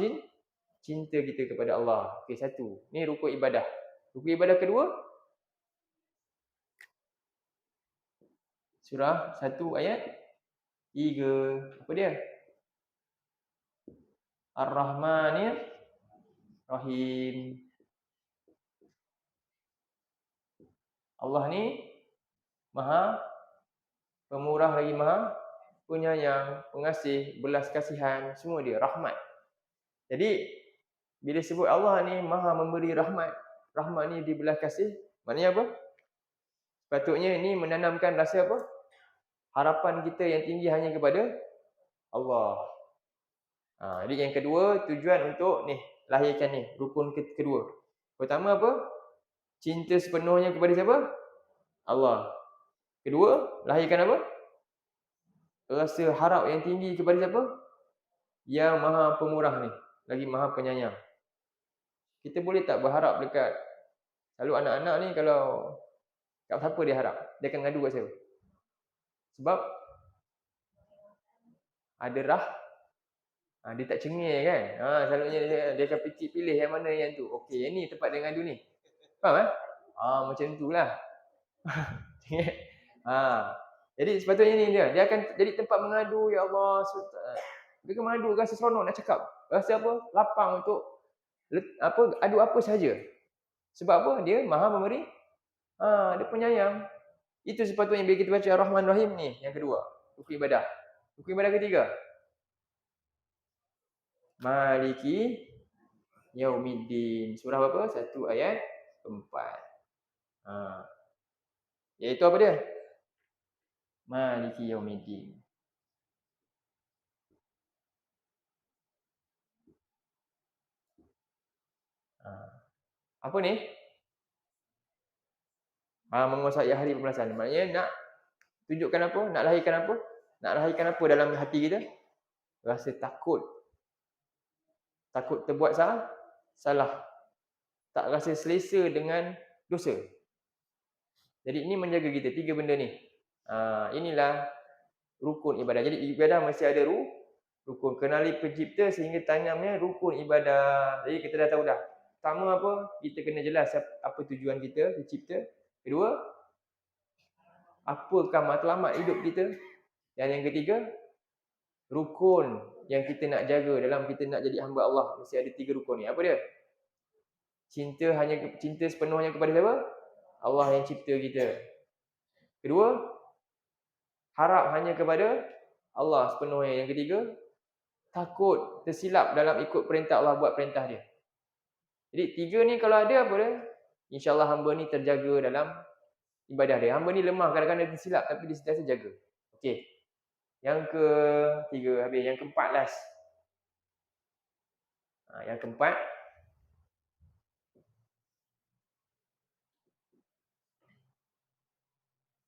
cinta kita kepada Allah. Okey, satu. Ni rukun ibadah. Rukun ibadah kedua, surah 1 ayat 3. Apa dia? Ar-Rahmanir Rahim. Allah ni Maha Pemurah lagi Maha Penyayang, Pengasih, Belas kasihan, semua dia rahmat. Jadi bila sebut Allah ni Maha memberi rahmat, rahmat ni dibelas kasih, maknanya apa? Sepatutnya ini menanamkan rasa apa? Harapan kita yang tinggi hanya kepada Allah. Jadi yang kedua, tujuan untuk ni lahirkan ni rukun kedua. Pertama apa? Cinta sepenuhnya kepada siapa? Allah. Kedua, lahirkan apa? Rasa harap yang tinggi kepada siapa? Yang Maha Pemurah ni, lagi Maha Penyayang. Kita boleh tak berharap dekat, selalu anak-anak ni kalau kat siapa dia harap? Dia akan ngadu kat siapa? Sebab ada dia tak cengih kan. Selalunya dia akan pilih yang mana yang tu. Okey, yang ni tempat dia ngadu ni. Faham macam itulah. Jadi sepatutnya ni dia akan jadi tempat mengadu. Ya Allah, dia akan mengadu, rasa seronok nak cakap. Rasa apa? Lapang untuk adu apa sahaja. Sebab apa? Dia Maha memberi. Dia penyayang. Itu sepatutnya bila kita baca Ar-Rahman Rahim ni, yang kedua, rukun ibadah. Rukun ibadah ketiga, Maliki Yaumiddin. Surah berapa? 1 ayat 4. Iaitu apa dia? Maliki Yaumiddin. Apa ni? Menguasai hari pembalasan. Maknanya nak tunjukkan apa? Nak lahirkan apa? Nak lahirkan apa dalam hati kita? Rasa takut. Takut terbuat salah. Tak rasa selesa dengan dosa. Jadi ini menjaga kita, 3 benda ni. Inilah rukun ibadah. Jadi ibadah mesti ada rukun. Kenali pencipta sehingga tanamnya rukun ibadah. Jadi kita dah tahu dah. Pertama apa? Kita kena jelas apa tujuan kita dicipta. Kedua, apakah matlamat hidup kita. Dan yang ketiga, rukun yang kita nak jaga dalam kita nak jadi hamba Allah. Mesti ada 3 rukun ni. Apa dia? Cinta sepenuhnya kepada siapa? Allah yang cipta kita. Kedua, harap hanya kepada Allah sepenuhnya. Yang ketiga, takut tersilap dalam ikut perintah Allah, buat perintah dia. Jadi 3 ni kalau ada apa dia? InsyaAllah hamba ni terjaga dalam ibadah dia. Hamba ni lemah, kadang-kadang dia tersilap tapi dia sentiasa jaga. Okey. Yang ketiga habis. Yang keempat last. Yang keempat,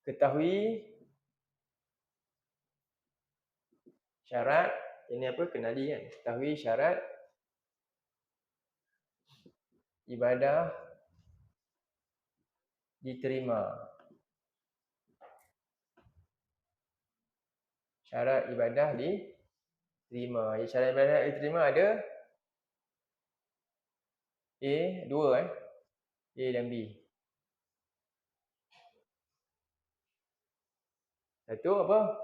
ketahui syarat. Ini apa? Kenali kan? Ketahui syarat ibadah diterima. Syarat ibadah diterima. Syarat ibadah diterima ada A, 2 A dan B. Satu apa?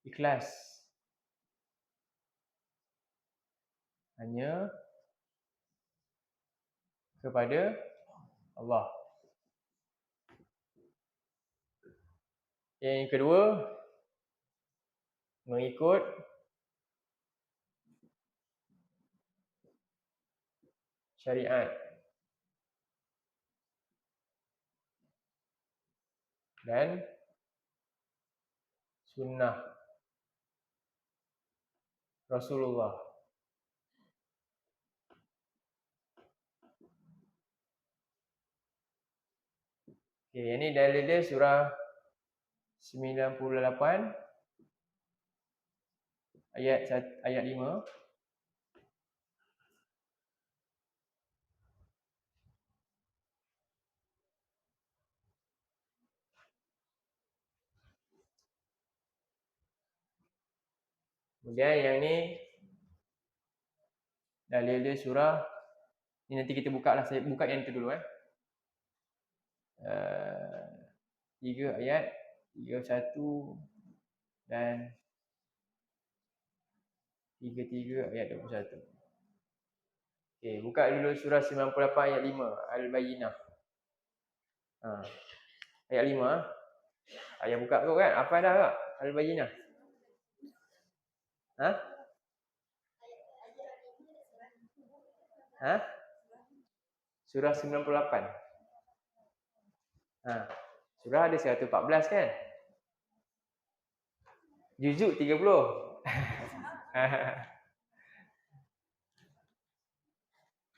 Ikhlas. Hanya kepada Allah. Yang kedua, mengikut syariat dan sunnah Rasulullah. Okay, ini dalil dia surah 98 ayat 5. Kemudian yang ni dalil dia surah ni, nanti kita buka lah. Saya buka yang tu dulu 3 ayat 31 dan 33 ayat 21. Okey, buka dulu surah 98 ayat 5 Al-Bayyinah. Ayat 5. Ayat buka tu kan? Apa dah tak? Al-Bayyinah. Surah 98. Surah ada 114 kan? Juzuk 30.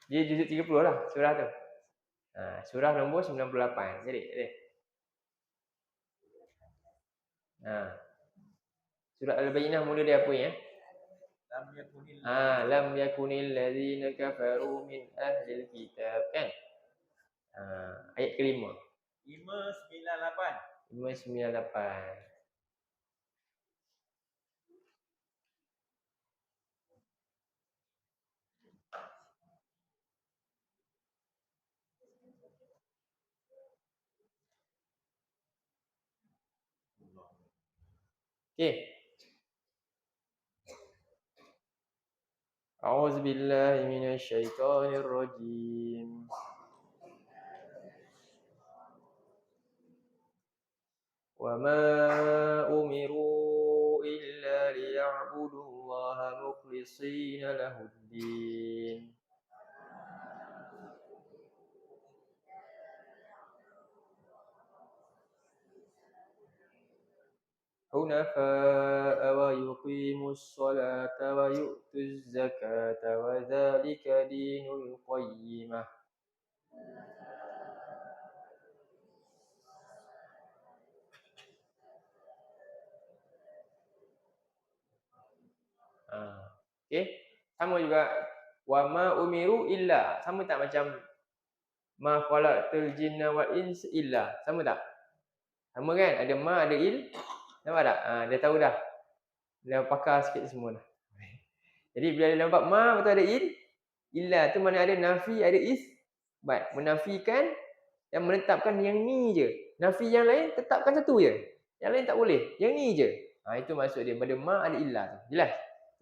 Dia juzuk 30 lah surah tu. Surah nombor 98. Jadi. Surah Al-Bayyinah mula dia apa ya? Lam yakunil ladzina kafaru min ahlil kitab kan? Ayat kelima. 598. Okey. A'udzubillahi minasyaitonirrajim. وما أمروا إلا ليعبدوا الله مخلصين له الدين حنفاء ويقيموا الصلاة ويؤتوا الزكاة وذلك دين القيمة. Okey. Sama juga wa ma umiru illa. Sama tak macam ma khalaqtul jinna wal ins illa. Sama tak? Sama kan? Ada ma, ada il. Nampak tak? Dia tahu dah. Dia pakar sikit semua dah. Jadi bila dia nampak ma betul ada il, illa tu mana ada nafi, ada isbat. Menafikan dan menetapkan yang ni je. Nafi yang lain tetapkan satu je. Yang lain tak boleh. Yang ni je. Itu maksud dia. Pada ma ada illa tu. Jelas?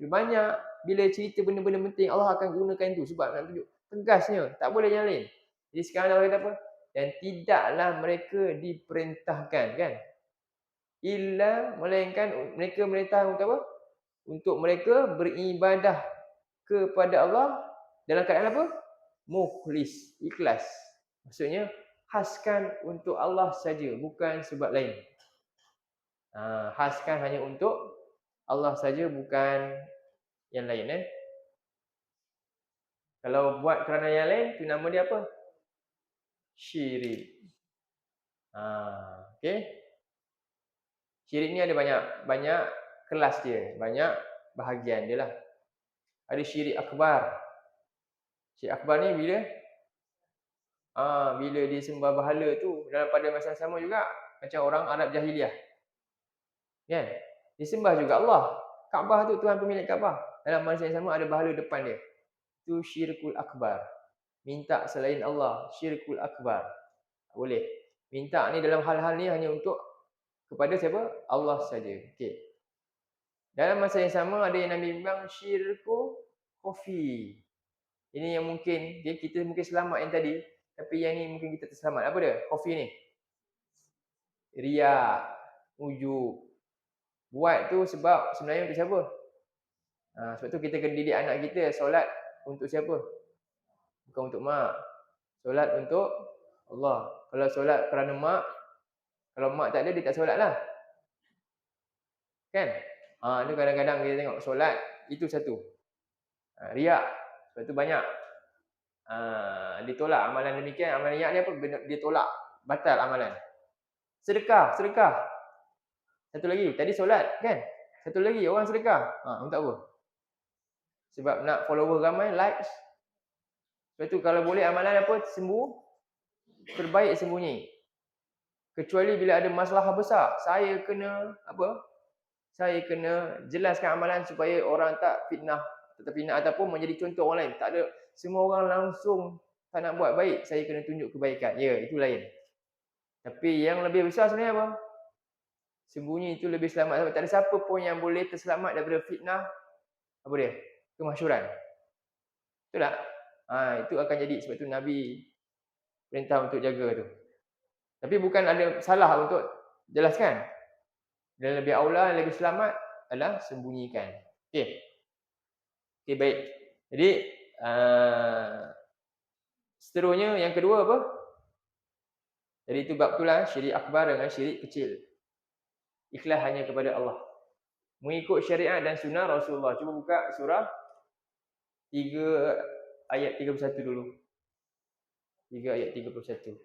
Banyak bila cerita benda-benda penting Allah akan gunakan tu sebab nak tunjuk tegasnya. Tak boleh yang lain. Jadi sekarang Allah kata apa? Dan tidaklah mereka diperintahkan kan? Illa melainkan mereka merintah untuk apa? Untuk mereka beribadah kepada Allah dalam keadaan apa? Mukhlis, ikhlas. Maksudnya khaskan untuk Allah saja, bukan sebab lain. Khaskan hanya untuk Allah saja, bukan yang lain. Kalau buat kerana yang lain, tu nama dia apa? Syirik. Okey. Syirik ni ada banyak kelas dia, banyak bahagian dia lah. Ada syirik akbar. Syirik akbar ni bila dia sembah berhala tu dalam pada masa sama juga macam orang Arab jahiliah. Kan? Dia sembah juga Allah. Kaabah tu Tuhan pemilik Kaabah. Dalam masa yang sama ada berhala depan dia. Itu syirkul akbar. Minta selain Allah, syirkul akbar. Tak boleh. Minta ni dalam hal-hal ni hanya untuk kepada siapa? Allah saja. Okey. Dalam masa yang sama ada yang Nabi bilang syirku khafi. Ini yang mungkin kita mungkin selamat yang tadi, tapi yang ni mungkin kita terselamat. Apa dia? Khafi ni. Riya, ujub. Buat tu sebab sebenarnya untuk siapa? Sebab tu kita kena didik anak kita solat untuk siapa? Bukan untuk mak. Solat untuk Allah. Kalau solat kerana mak, kalau mak tak ada, dia tak solat lah. Kan? Ni kadang-kadang kita tengok solat, itu satu. Riak. Sebab tu banyak. Ditolak amalan demikian. Amalan riak ni apa? Dia tolak. Batal amalan. Sedekah. Satu lagi. Tadi solat kan? Satu lagi orang sedekah. Untuk apa? Sebab nak follower ramai, likes. Sebab tu kalau boleh amalan apa? Terbaik sembunyi. Kecuali bila ada masalah besar. Saya kena apa? Saya kena jelaskan amalan supaya orang tak fitnah ataupun menjadi contoh orang lain. Tak ada semua orang langsung tak nak buat baik. Saya kena tunjuk kebaikan. Ya, itu lain. Tapi yang lebih besar sebenarnya apa? Sembunyi itu lebih selamat. Sebab tak ada siapa pun yang boleh terselamat daripada fitnah. Apa dia? Kemasyhuran. Betul tak? Itu akan jadi. Sebab tu Nabi perintah untuk jaga tu. Tapi bukan ada salah untuk jelaskan. Dan lebih aula, lebih selamat adalah sembunyikan. Okey, baik. Jadi seterusnya yang kedua apa? Jadi itu bab itulah syirik akbar dengan syirik kecil. Ikhlas hanya kepada Allah. Mengikut syariat dan sunnah Rasulullah. Cuba buka surah 3 ayat 31 dulu. 3 ayat 31.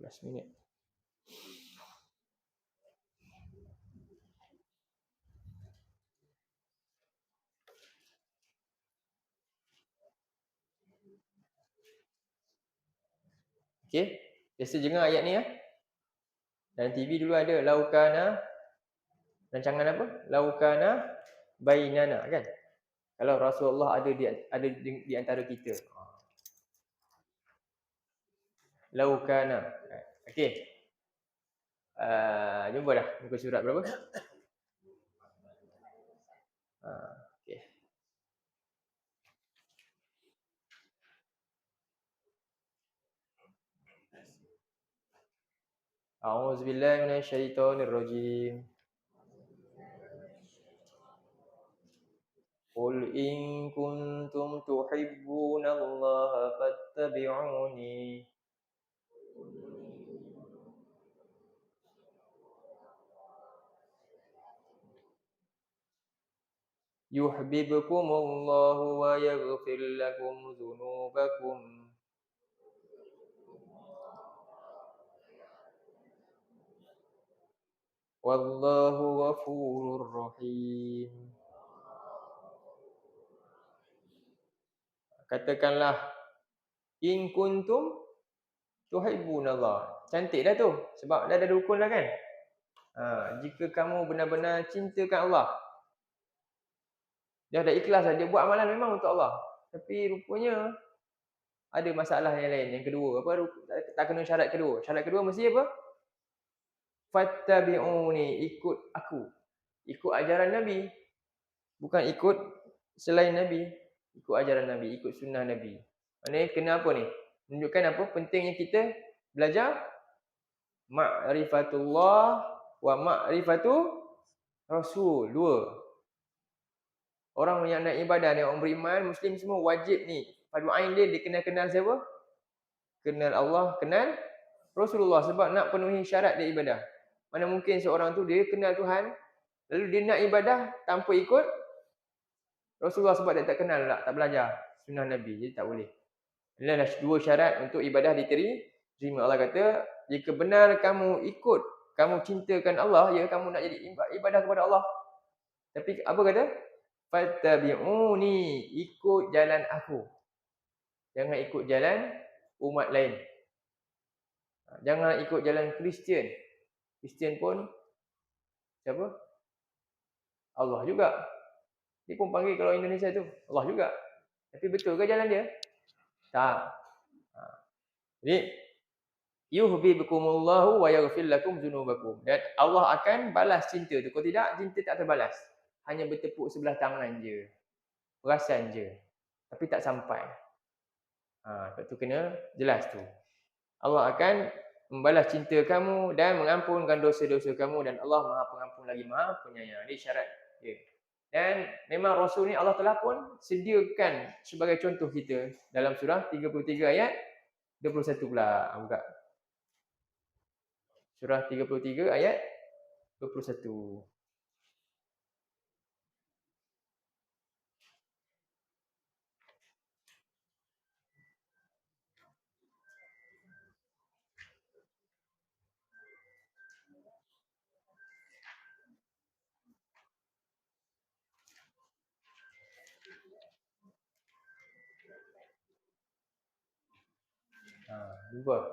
Last minute. Okey. Biasa dengar ayat ni ya. Dan TV dulu ada laukana rancangan apa? Laukana bainana kan? Kalau Rasulullah ada di antara kita. Laukana. Okey. Jumpa dah muka surat berapa? Okey. A'udzubillahi minasyaitonirrajim. Qul in kuntum tuhibbunallaha fattabi'uni. Yuhibbukumullahu wa yaghfir lakum dzunubakum. Wallahu ghafurur rahim. Katakanlah, in kuntum tuhibbunallah. Cantik dah tu. Sebab dah ada rukun dah kan. Jika kamu benar-benar cintakan Allah. Dia dah ikhlas dah. Dia buat amalan memang untuk Allah. Tapi rupanya ada masalah yang lain. Yang kedua, apa? Tak kena syarat kedua. Syarat kedua mesti apa? Fattabi'uni, ikut aku. Ikut ajaran Nabi. Bukan ikut selain Nabi. Ikut ajaran Nabi, ikut sunnah Nabi. Maknanya kena apa ni? Menunjukkan apa? Pentingnya kita belajar ma'rifatullah wa ma'rifatu Rasul. Dua. Orang yang nak ibadah ni, orang beriman, Muslim semua wajib ni. Fardu ain dia kenal siapa? Kenal Allah, kenal Rasulullah. Sebab nak penuhi syarat dia ibadah. Mana mungkin seorang tu dia kenal Tuhan, lalu dia nak ibadah tanpa ikut Rasulullah sebab dia tak kenal tak belajar sunnah Nabi. Jadi tak boleh. Inilah dua syarat untuk ibadah diterima. Allah kata, jika benar kamu ikut, kamu cintakan Allah, ya kamu nak jadi ibadah kepada Allah. Tapi apa kata? Fattabi'uni, ikut jalan aku. Jangan ikut jalan umat lain. Jangan ikut jalan Kristian. Kristian pun siapa? Allah juga. Dia pun panggil kalau Indonesia tu Allah juga. Tapi betul ke jalan dia? Tak. Jadi yuhibbukumullahu wa yaghfir lakum dzunubakum. Dan Allah akan balas cinta tu. Kalau tidak, cinta tak terbalas. Hanya bertepuk sebelah tangan je. Perasan je. Tapi tak sampai. Lepas tu kena jelas tu. Allah akan membalas cinta kamu dan mengampunkan dosa-dosa kamu, dan Allah Maha Pengampun lagi Maha Penyayang. Ini syarat dia. Dan memang Rasul ni Allah telah pun sediakan sebagai contoh kita dalam surah 33 ayat 21 pula. Buka. Surah 33 ayat 21. Jumpa.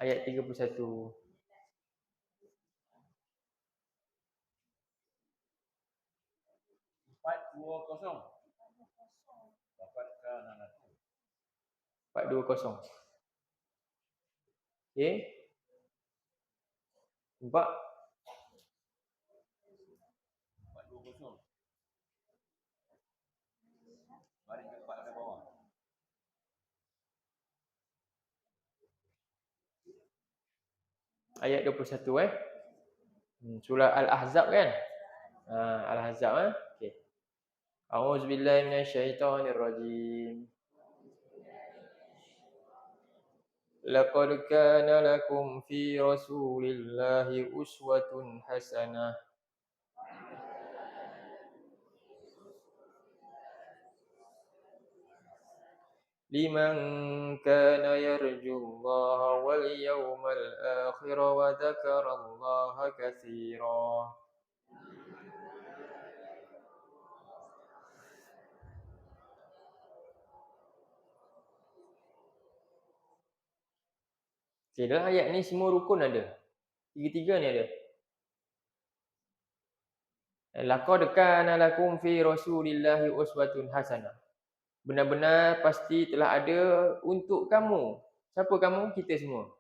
Ayat 31. Empat dua kosong. Okay. Empat. 420. Baring ke 4 ada bawah. Ayat 21 Surah Al-Ahzab kan? Al-Ahzab okey. A'udzubillahi minasyaitonirrajim. Laqad kana lakum fi Rasulillahi uswatun hasanah. Liman kana yarjullaha wal yawmal akhir wa dzakarallaha katsira. Okay, dalam ayat ni semua rukun ada. Tiga-tiga ni ada. Laqad kana lakum fi Rasulillahi uswatun hasanah. Benar-benar pasti telah ada untuk kamu. Siapa kamu? Kita semua.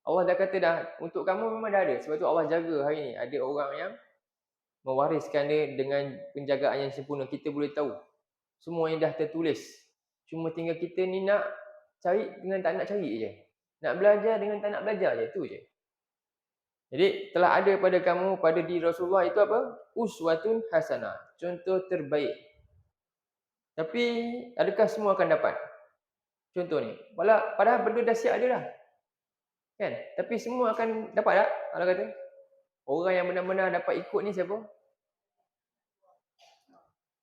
Allah dah kata dah, untuk kamu memang dah ada. Sebab tu Allah jaga hari ni. Ada orang yang mewariskan dia dengan penjagaan yang sempurna. Kita boleh tahu. Semua yang dah tertulis. Cuma tinggal kita ni nak cari dengan tak nak cari je. Nak belajar dengan tak nak belajar je. Tu je. Jadi telah ada pada kamu, pada diri Rasulullah itu apa? Uswatun hasanah. Contoh terbaik. Tapi adakah semua akan dapat? Contoh ni. Padahal benda dah siap ada dah. Kan? Tapi semua akan dapat tak? Allah kata. Orang yang benar-benar dapat ikut ni siapa?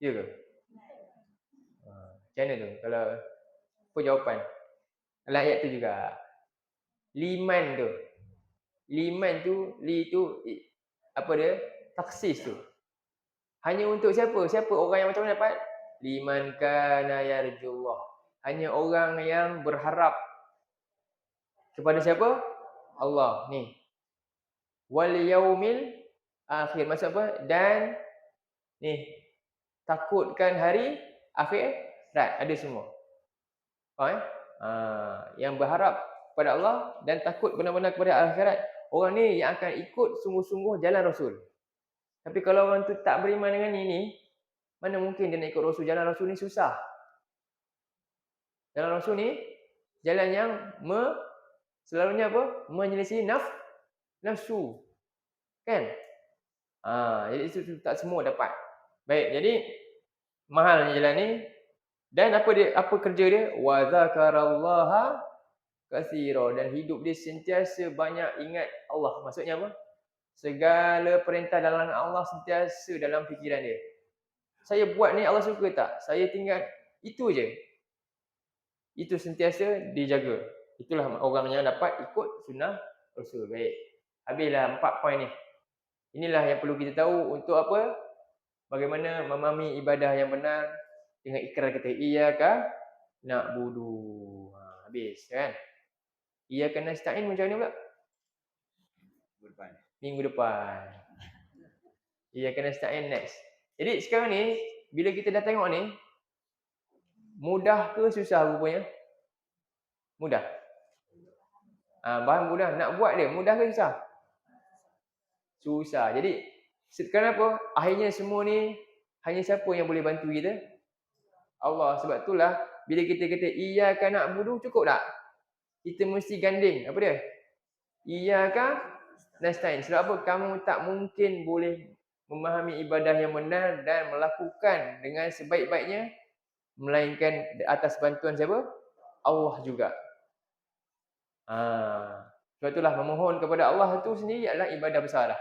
Ya ke? Macam mana tu? Kalau apa jawapan? Dalam ayat tu juga. Liman tu. Liman tu, li tu apa dia? Taksis tu. Hanya untuk siapa? Siapa orang yang macam mana dapat? Liman kana yarjullah. Hanya orang yang berharap kepada siapa? Allah. Ni. Wal yaumil akhir. Maksud apa? Dan ni, takutkan hari akhirat. Ada semua. Faham eh? Yang berharap pada Allah dan takut benar-benar kepada akhirat. Orang ni yang akan ikut sungguh-sungguh jalan Rasul. Tapi kalau orang tu tak beriman dengan ni, mana mungkin dia nak ikut Rasul? Jalan Rasul ni susah. Jalan Rasul ni jalan yang selalunya apa? Menyelisih nafsu. Kan? Jadi itu tak semua dapat. Baik, jadi mahal jalan ni. Dan apa kerja dia? Wa zakarallaha katsira, dan hidup dia sentiasa banyak ingat Allah. Maksudnya apa? Segala perintah dalam Allah sentiasa dalam fikiran dia. Saya buat ni Allah suka tak? Saya tinggal itu je. Itu sentiasa dijaga. Itulah orang yang dapat ikut sunnah Rasul. Baik. Habislah 4 poin ni. Inilah yang perlu kita tahu untuk apa? Bagaimana memahami ibadah yang benar dengan ikrar kita iyyaka na'budu. Habis kan? Iyyaka nasta'in macam mana pula? Minggu depan. Iyyaka nasta'in next. Jadi sekarang ni bila kita dah tengok ni, mudah ke susah rupanya? Mudah. Bahan mudah. Nak buat dia mudah ke susah? Susah. Jadi kenapa? Akhirnya semua ni hanya siapa yang boleh bantu kita? Allah. Sebab itulah bila kita kata iyyaka na'budu, cukup tak? Kita mesti ganding apa dia? Iyyaka nasta'in. Sebab apa? Kamu tak mungkin boleh memahami ibadah yang benar dan melakukan dengan sebaik-baiknya melainkan atas bantuan siapa? Allah juga. Sebab itulah memohon kepada Allah itu sendiri adalah ibadah besar lah.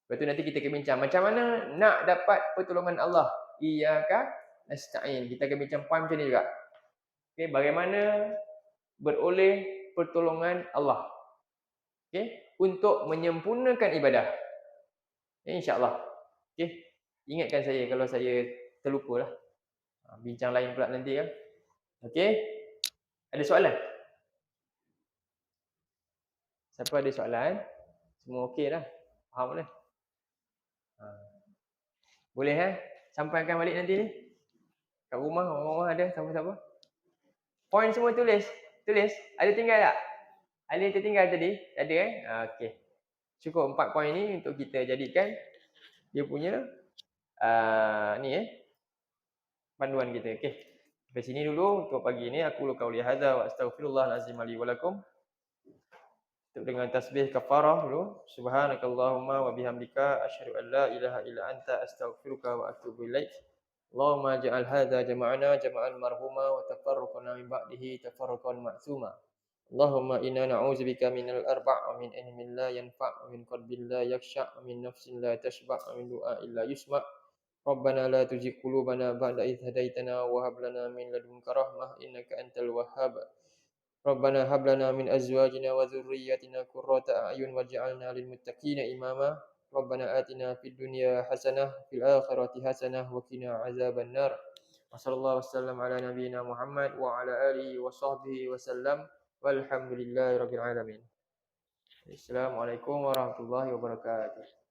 Lepas tu nanti kita akan bincang macam mana nak dapat pertolongan Allah. Iyyaka nasta'in. Kita akan bincang poin macam ni juga. Okay, bagaimana beroleh pertolongan Allah. Okay, untuk menyempurnakan ibadah. InsyaAllah. Okay, ingatkan saya kalau saya terlupa lah. Bincang lain pula nanti kan. Okay, ada soalan? Siapa ada soalan? Semua okey dah. Faham dah? Boleh sampaikan balik nanti ni. Kat rumah, orang-orang ada siapa-siapa? Poin semua tulis. Ada tinggal tak? Ada yang tertinggal tadi? Ada okey. Cukup 4 poin ni untuk kita jadikan dia punya panduan kita. Okey. Sampai sini dulu untuk pagi ni. Aku qauli hadza wa astaghfirullahalazim li wa lakum. Tutup dengan tasbih kafarah dulu. Subhanakallahumma wa bihamdika asyhadu an la ilaha illa anta astaghfiruka wa atubu ilaik. Allahumma ja'al hadza jama'ana jama'an marhuma wa tafarraqna min ba'dihi tafarraqan ma'suma. Allahumma inna na'udzubika minal arba' wa min ilmin la yanfa' wa min qalbin la yakhsha' wa min nafsin la tashba' wa min du'a illa yusma'. Rabbana la tuzigh qulubana ba'da idh hadaitana wa hab lana min ladunka rahmah innaka antal wahhab. Rabbana hab lana min azwajina wa dhurriyyatina qurrata a'yun waj'alna lil muttaqina imama. Rabbana atina fid dunya hasanah fil akhirati hasanah wa qina azabannar. Wassallallahu wasallam ala nabiyyina Muhammad wa ala alihi wa sahbihi wasallam. Walhamdulillahirabbil alamin. Assalamualaikum warahmatullahi wabarakatuh.